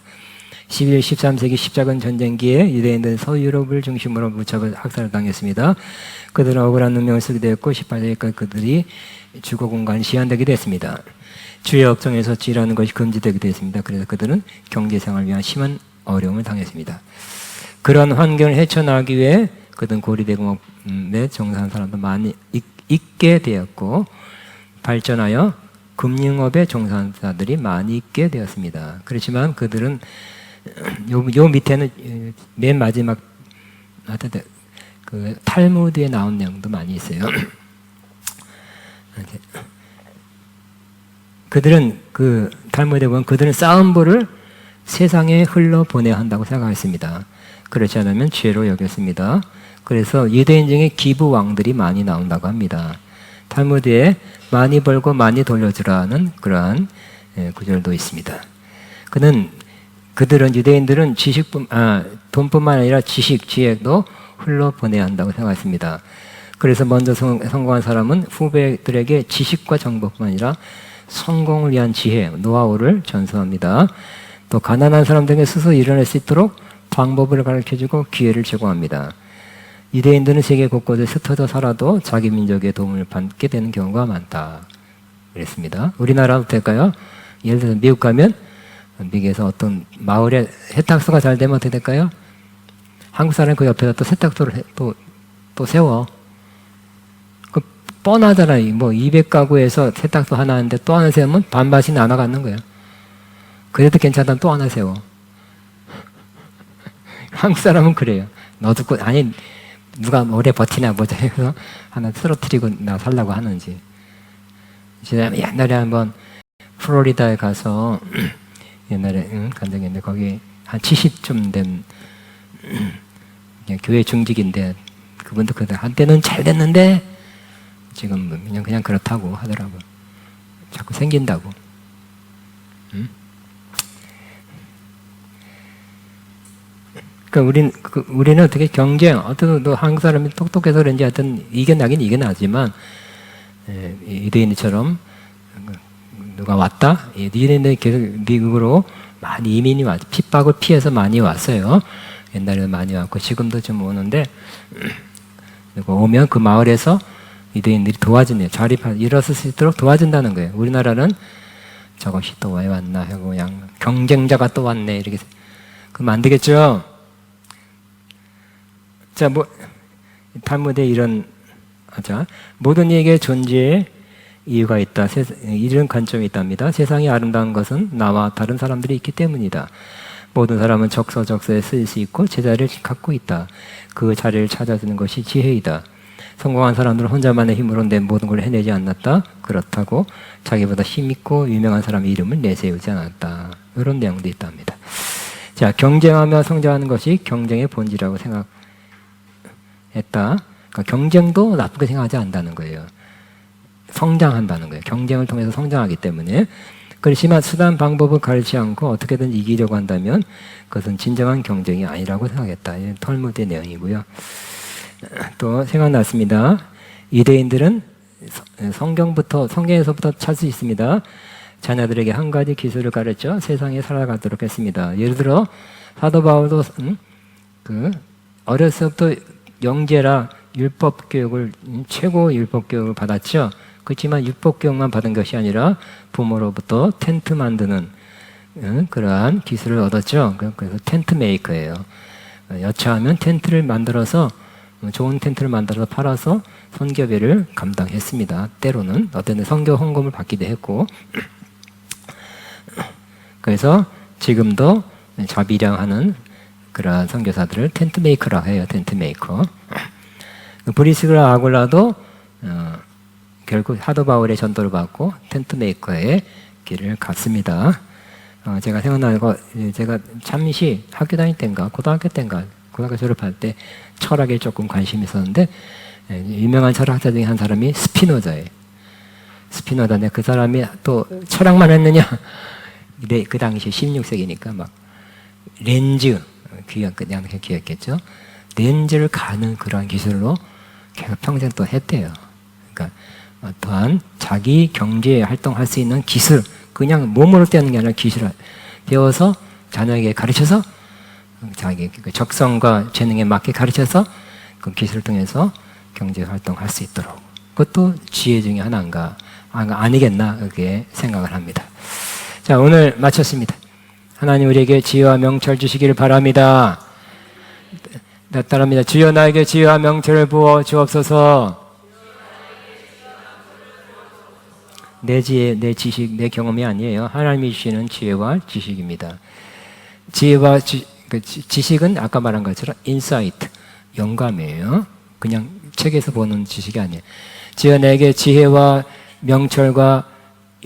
11, 13세기 십자군 전쟁기에 유대인들은 서유럽을 중심으로 무차별 학살을 당했습니다. 그들은 억울한 운명을 쓰게 되었고 18세기까지 그들이 주거 공간이 제한되게 됐습니다. 주의 업종에서 일하는 것이 금지되게 됐습니다. 그래서 그들은 경제생활을 위한 심한 어려움을 당했습니다. 그런 환경을 헤쳐나가기 위해 그들은 고리대공업에 종사한 사람도 많이 있게 되었고 발전하여 금융업에 종사한 자들이 많이 있게 되었습니다. 그렇지만 그들은 요 밑에는 맨 마지막 그 탈무드에 나온 내용도 많이 있어요. 그들은 그 탈무드에 보면 그들은 싸움볼을 세상에 흘러보내야 한다고 생각했습니다. 그렇지 않으면 죄로 여겼습니다. 그래서 유대인 중에 기부 왕들이 많이 나온다고 합니다. 탈무드에 많이 벌고 많이 돌려주라는 그러한 구절도 있습니다. 그들은 유대인들은 돈뿐만 아니라 지식, 지혜도 흘러보내야 한다고 생각했습니다. 그래서 먼저 성공한 사람은 후배들에게 지식과 정보뿐만 아니라 성공을 위한 지혜, 노하우를 전수합니다. 또 가난한 사람들에게 스스로 일어날 수 있도록 방법을 가르쳐주고 기회를 제공합니다. 유대인들은 세계 곳곳에 흩어져 살아도 자기 민족의 도움을 받게 되는 경우가 많다. 그랬습니다. 우리나라도 될까요? 예를 들어서 미국 가면 미국에서 어떤 마을에 세탁소가 잘 되면 어떻게 될까요? 한국 사람이 그 옆에다 또 세탁소를 또 세워. 그 뻔하잖아요. 뭐 200가구에서 세탁소 하나 하는데 또 하나 세우면 반반씩 나눠갖는 거예요. 그래도 괜찮다면 또 하나 세워. 한국 사람은 그래요. 너도 아니 누가 오래 버티나 보자 해서 하나 쓰러뜨리고 나 살라고 하는지. 옛날에 한번 플로리다에 가서 옛날에 간 적이 있는데 거기 한 70쯤 된 교회 중직인데 그분도 한때는 잘 됐는데 지금 그냥 그렇다고 하더라고. 자꾸 생긴다고. 그러니까 우리는 어떻게 경쟁, 어떤 한국 사람이 똑똑해서 그런지 하여튼 이겨나긴 이겨나지만 유대인처럼 누가 왔다? 유대인들이 계속 미국으로 많이 이민이 왔, 핍박을 피해서 많이 왔어요. 옛날에는 많이 왔고 지금도 좀 오는데 오면 그 마을에서 유대인들이 도와주네요. 일어설 수 있도록 도와준다는 거예요. 우리나라는 저것이 또 왜 왔나 하고 그냥 경쟁자가 또 왔네 이렇게 그러면 안 되겠죠. 자, 탈무드에 모든 이에게 존재의 이유가 있다. 이런 관점이 있답니다. 세상이 아름다운 것은 나와 다른 사람들이 있기 때문이다. 모든 사람은 적서적서에 쓰일 수 있고 제자리를 갖고 있다. 그 자리를 찾아주는 것이 지혜이다. 성공한 사람들은 혼자만의 힘으로 내 모든 걸 해내지 않았다. 그렇다고 자기보다 힘있고 유명한 사람의 이름을 내세우지 않았다. 이런 내용도 있답니다. 자, 경쟁하며 성장하는 것이 경쟁의 본질이라고 생각했다. 그러니까 경쟁도 나쁘게 생각하지 않는다는 거예요. 성장한다는 거예요. 경쟁을 통해서 성장하기 때문에. 그렇지만 수단 방법을 가르치지 않고 어떻게든 이기려고 한다면 그것은 진정한 경쟁이 아니라고 생각했다. 털무드의 내용이고요. 또 생각났습니다. 유대인들은 성경에서부터 찾을 수 있습니다. 자녀들에게 한 가지 기술을 가르쳐 세상에 살아가도록 했습니다. 예를 들어 사도 바울도 어려서부터 영재라 율법 교육을 최고 율법 교육을 받았죠. 그렇지만 율법 교육만 받은 것이 아니라 부모로부터 텐트 만드는 그러한 기술을 얻었죠. 그래서 텐트 메이커예요. 여차하면 텐트를 만들어서 좋은 텐트를 만들어서 팔아서 선교비를 감당했습니다. 때로는 어떤 데 선교 헌금을 받기도 했고 그래서 지금도 자비량하는 그러한 선교사들을 텐트 메이커라고 해요. 텐트 메이커. 브리스라 아굴라도 결국 사도 바울의 전도를 받고 텐트 메이커의 길을 갔습니다. 제가 생각나는 거, 제가 잠시 학교 다닐 때인가 고등학교 졸업할 때 철학에 조금 관심이 있었는데 유명한 철학자 중에 한 사람이 스피노자예요. 스피노자인데 그 사람이 또 철학만 했느냐? 그 당시 16세기니까 막 렌즈 그냥 기억했겠죠. 렌즈를 가는 그런 기술로 계속 평생 또 했대요. 그러니까 또한 자기 경제 활동할 수 있는 기술, 그냥 몸으로 떼는 게 아니라 기술을 배워서 자녀에게 가르쳐서 자기 적성과 재능에 맞게 가르쳐서 그 기술을 통해서 경제 활동할 수 있도록, 그것도 지혜 중에 하나인가 아니겠나 그렇게 생각을 합니다. 자, 오늘 마쳤습니다. 하나님 우리에게 지혜와 명철 주시기를 바랍니다. 따릅니다. 주여 나에게 지혜와 명철을 부어 주옵소서. 내 지혜, 내 지식, 내 경험이 아니에요. 하나님이 주시는 지혜와 지식입니다. 지혜와 지식은 아까 말한 것처럼 인사이트, 영감이에요. 그냥 책에서 보는 지식이 아니에요. 주여 내게 지혜와 명철과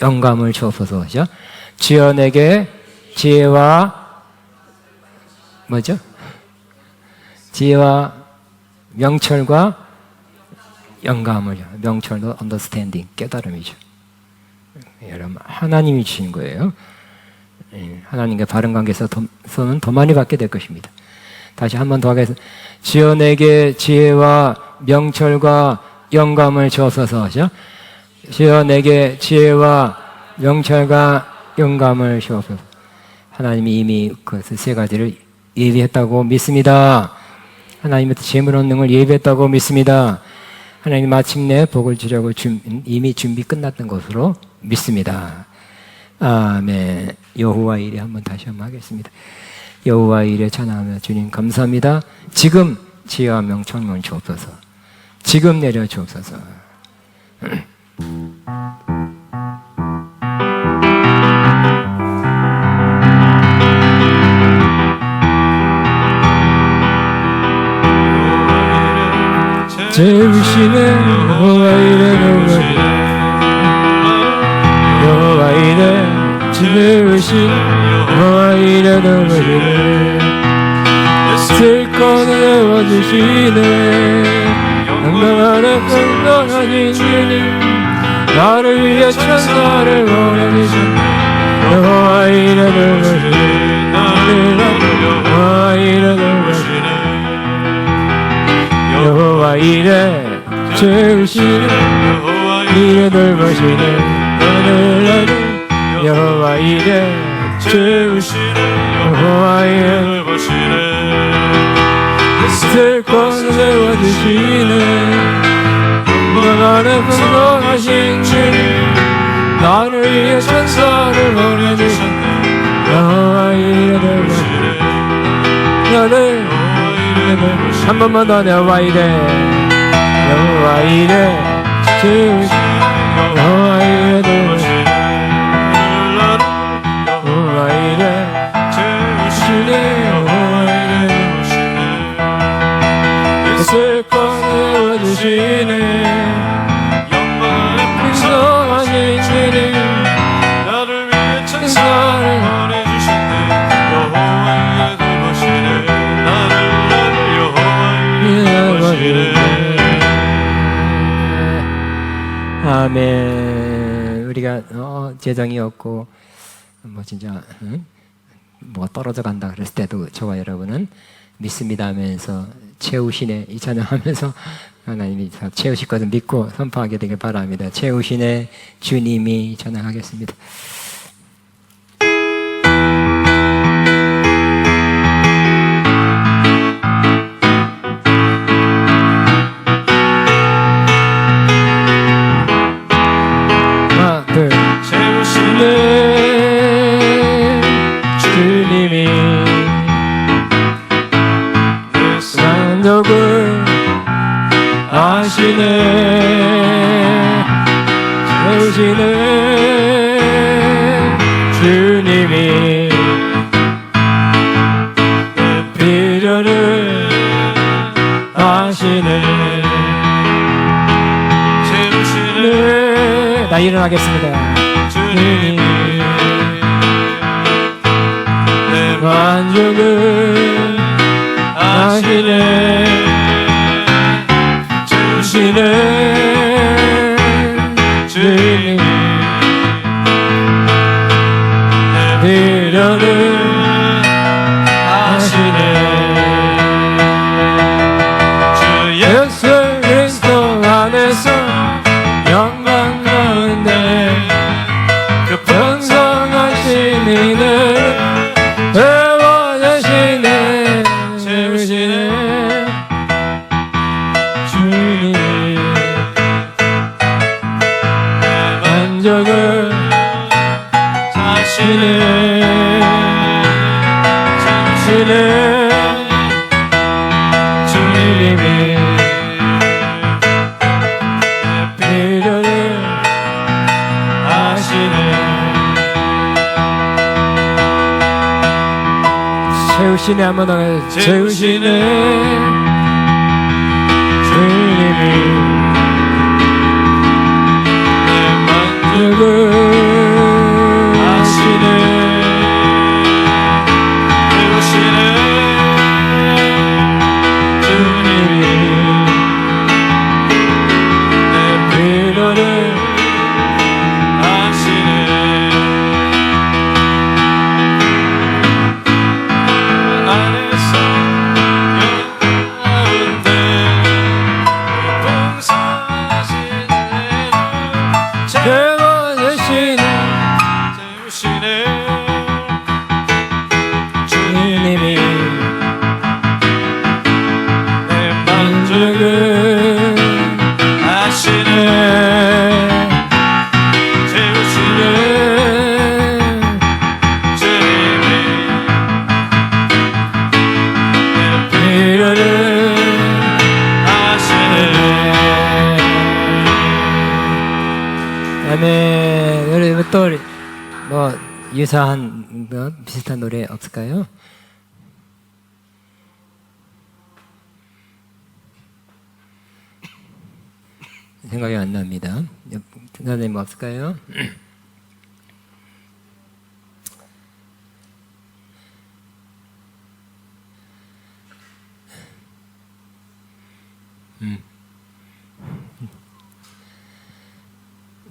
영감을 주옵소서. 그죠? 주여 내게 지혜와 뭐죠? 지혜와 명철과 영감을, 명철도 understanding, 깨달음이죠. 여러분, 하나님이 주신 거예요. 하나님과 바른 관계에서는 더 많이 받게 될 것입니다. 다시 한 번 더 하겠습니다. 주여 내게 지혜와 명철과 영감을 주옵소서. 하죠? 주여 내게 지혜와 명철과 영감을 주옵소서. 하나님이 이미 그 세 가지를 예비했다고 믿습니다. 하나님의 재물 얻는 걸 예비했다고 믿습니다. 하나님 마침내 복을 주려고 이미 준비 끝났던 것으로 믿습니다. 아멘. 여호와 이레 한번 다시 한번 하겠습니다. 여호와 이레 찬양하며 주님 감사합니다. 지금 지혜와 명철을 주옵소서. 지금 내려 주옵소서. 재우시네 여호와 이레 여호와 이레 재우시네 여호와 이레 너희를 슬퍼 내어주시네 영광 아래 건강하신 주님 나를 위해 천사를 보내주시네 여호와 이레 너희를 여호와 이레 너희를 여호와 이레 재우시네 이레 돌보시네 하늘나는 여호와 이레 재우시네 여호와 이레 돌보시네 슬퍼 내어주시네 영광 아래 건강하신 주님 나를 위해 천사를 보내주셨네 여호와 이레 돌보시네 나를 한 번만 더 여호와 이레 여호와 이레 재우시네 여호와 이레 돌보시네 여호와 이레 재우시네 여호와 이레 돌보시네 슬퍼 내어주시네 영광을 풍성하신 주님 나를 위해 천사를 보내주셨네 여호와 이레 돌보시네 아멘. 우리가 재정이 없고 뭐 진짜 뭐가 떨어져 간다 그랬을 때도 저와 여러분은 믿습니다 하면서 채우시네 이 찬양하면서 하나님이 다 채우실 것을 믿고 선포하게 되길 바랍니다. 채우시네 주님이 찬양하겠습니다. 채우시는 주님이 내 필요를 아시네. 채우시는 나 일어나겠습니다. 주님이 내 만족을 아시네. 채우시는 주님이 내 필요를 아시네. 주 예수 그리스도 안에서 영광 가운데 그 풍성하신 이는 배워주시네. 채우시네 주님이 내 만족을 하시네. 채우시네 주님이 내 필요를 아시네. 채우시네 한번 더. 채우시네 주님이 내 만족을 아시네. 채우시네 주님이 내 필요를 아시네. 안에서 영가운데 봉사하신 은혜를 채워주시네. 채우시네 주님이 내 만족을 아시네. 채우시네 주님이 내 필요를 아시네. 아멘. 우리 또 뭐 유사한 것 비슷한 노래 없을까요? 생각이 안 납니다. 선생님 없을까요?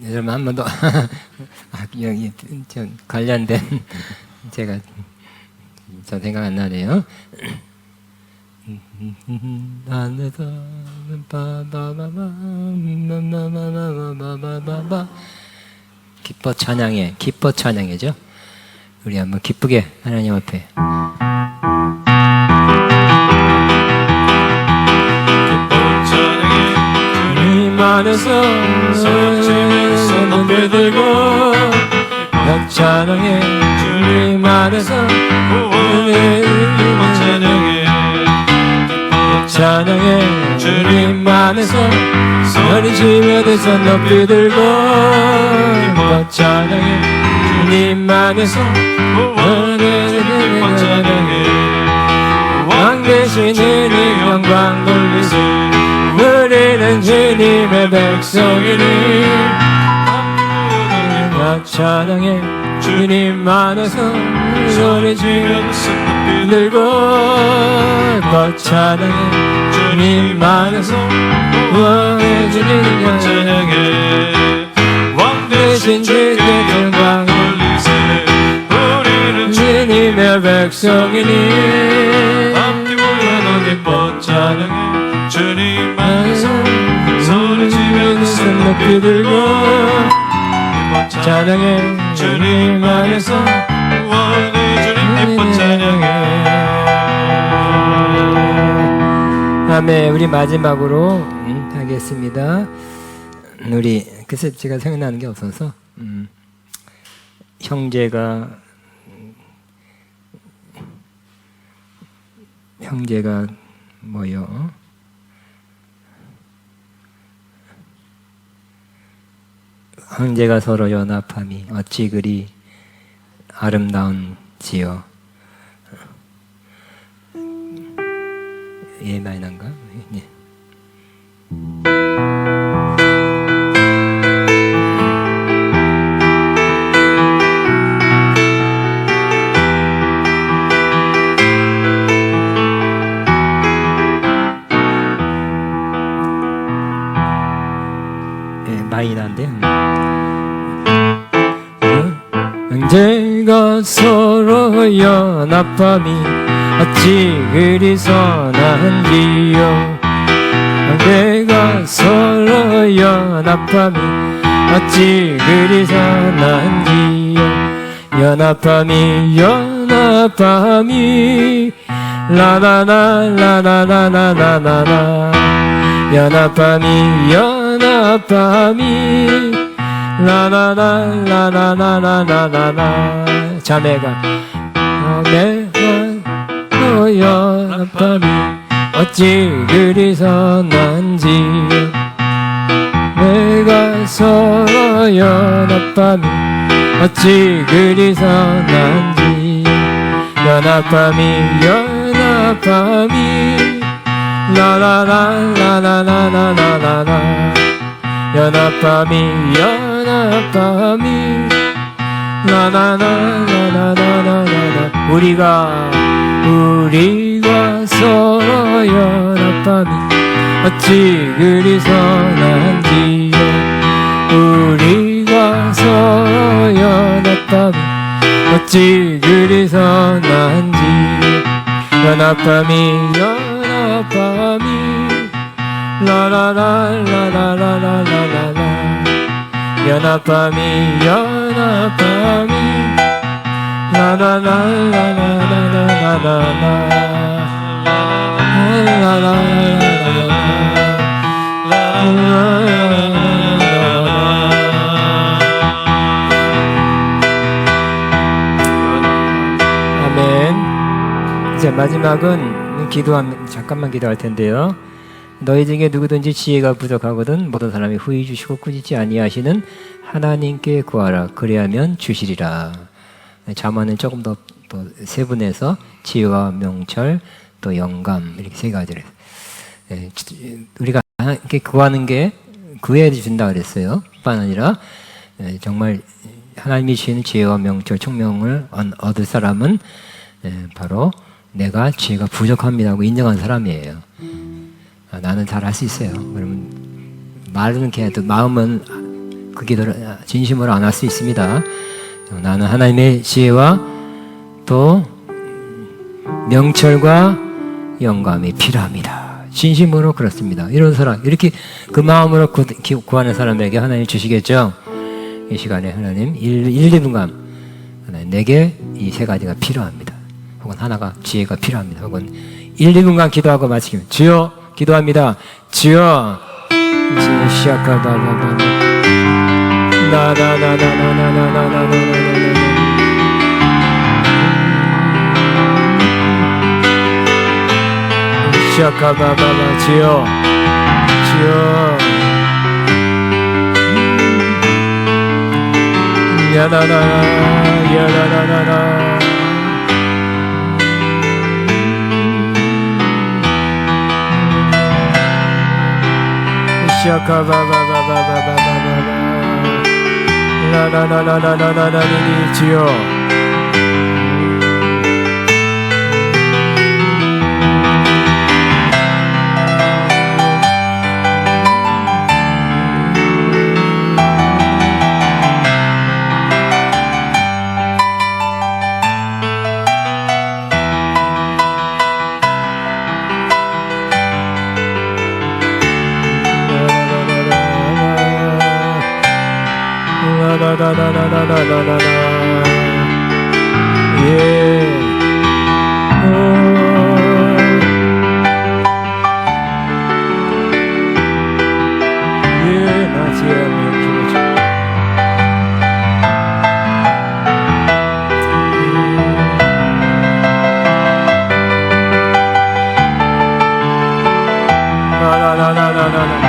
여러분 한 번 더 여기 좀 관련된 제가 저 생각 안 나네요. 안에서 기뻐 찬양이죠. 우리 한번 기쁘게 하나님 앞에 주님 안에서 손 높이 들고 찬양해. 주님 안에서 찬양해. 주님 안에서 소리 지며 손 높이 들고 찬양해. 주님 안에서 찬양해. 왕 되신 주님 영광 돌리세. 우리는 주님의 백성이니 찬양해. 주님 안에서 소리 지며 손 들고 찬양해. 주님 안에서 왕의 주님 찬양해. 왕 되신 주님 영광 돌리세. 우리는 주님의 백성이니 함께 모여 기뻐 찬양해. 주님 안에서 소리 지며 손 높이 들고 찬양해. 주님 안에서 왕의 주님 기뻐 찬양해. 아멘. 우리 마지막으로 하겠습니다. 우리 글쎄 제가 생각나는 게 없어서 형제가 뭐요? 형제가 서로 연합함이 어찌 그리 아름다운지요. 예 마이너인가? 네. 마이너인데 형제가 서로 연합함이 어찌 그리 선한지요. 형제가 서로 연합함이 어찌 그리 선한지요. 연합함이 연합함이 라라라 라라라라라라 연합함이 연합함이 라라라라라라라라 자매가 연합함이 어찌 그리 선한지 내가 서로 연합함이 어찌 그리 선한지 연합함이 연합함이 라라라라라라라라 연합함이 연합함이 라라라라라라라 우리가 서로 연합함이 어찌 그리 선한지요. 우리가 서로 연합함이 어찌 그리 선한지요. 연합함이 연합함이 라라라라라라라라 연합함이 연합함이 아멘. 이제 마지막은 잠깐만 기도할 텐데요. 너희 중에 누구든지 지혜가 부족하거든 모든 사람이 후히 주시고 꾸짖지 아니하시는 하나님께 구하라 그리하면 주시리라. 잠언은 조금 더 세분해서 지혜와 명철 또 영감 이렇게 세 가지를 우리가 이렇게 구하는 게 구해야 준다 그랬어요. 뿐만 아니라 정말 하나님이 주시는 지혜와 명철 총명을 얻을 사람은 바로 내가 지혜가 부족합니다 하고 인정한 사람이에요. 나는 잘 할 수 있어요. 그러면 말은 이렇게 해도 마음은 그 기도를 진심으로 안 할 수 있습니다. 나는 하나님의 지혜와 또 명철과 영감이 필요합니다. 진심으로 그렇습니다. 이런 사람 이렇게 그 마음으로 구하는 사람에게 하나님 주시겠죠. 이 시간에 하나님 2분간 하나님 내게 이 세 가지가 필요합니다. 혹은 하나가 지혜가 필요합니다. 혹은 2분간 기도하고 마치면 주여 기도합니다. 주여 시작하다바바바 나나나나나나나나나나나나 시작하다바바 주여 주여 야나나나 야나나나나 시작하바바바바바바바바 라라라라라라라라니 주여 라라라라라라라라라 예 라라라라라라라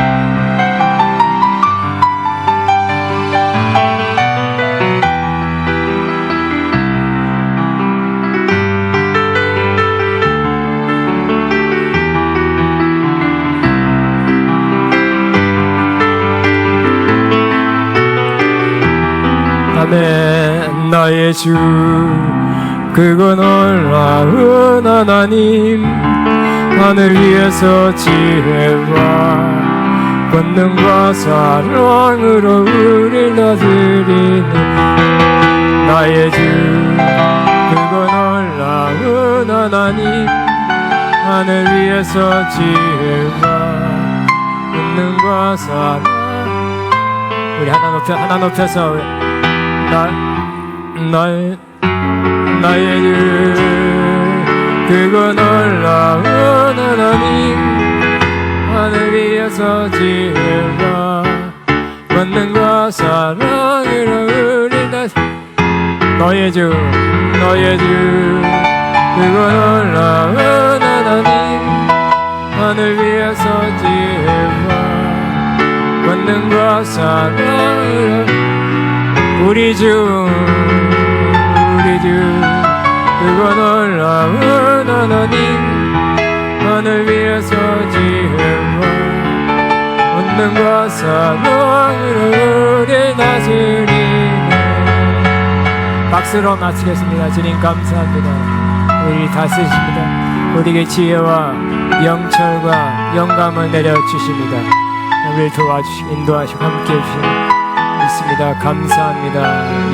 아멘. 나의 주 그거 놀라운 하나님, 하늘 위에서 지혜와 권능과 사랑으로 우릴 다스리는 나의 주 그거 놀라운 하나님, 하늘 위에서 지혜와 권능과 사랑. 우리 하나 높여서 나의 주 그거 놀라운 하나님, 하늘 위에서 지혜와 권능과 사랑으로 우릴 너의 주 그거 놀라운 하나님, 하늘 위에서 지혜와 권능과 사랑으로 우리 주 그거 놀라운 하나님, 하늘 위에서 지혜와 권능과 사랑으로 우리 다스리네. 박수로 마치겠습니다. 주님 감사합니다. 우리 다스리십니다. 우리에게 지혜와 영철과 영감을 내려주십니다. 우리를 도와주시고 인도하시고 함께해 주시니 믿습니다. 감사합니다.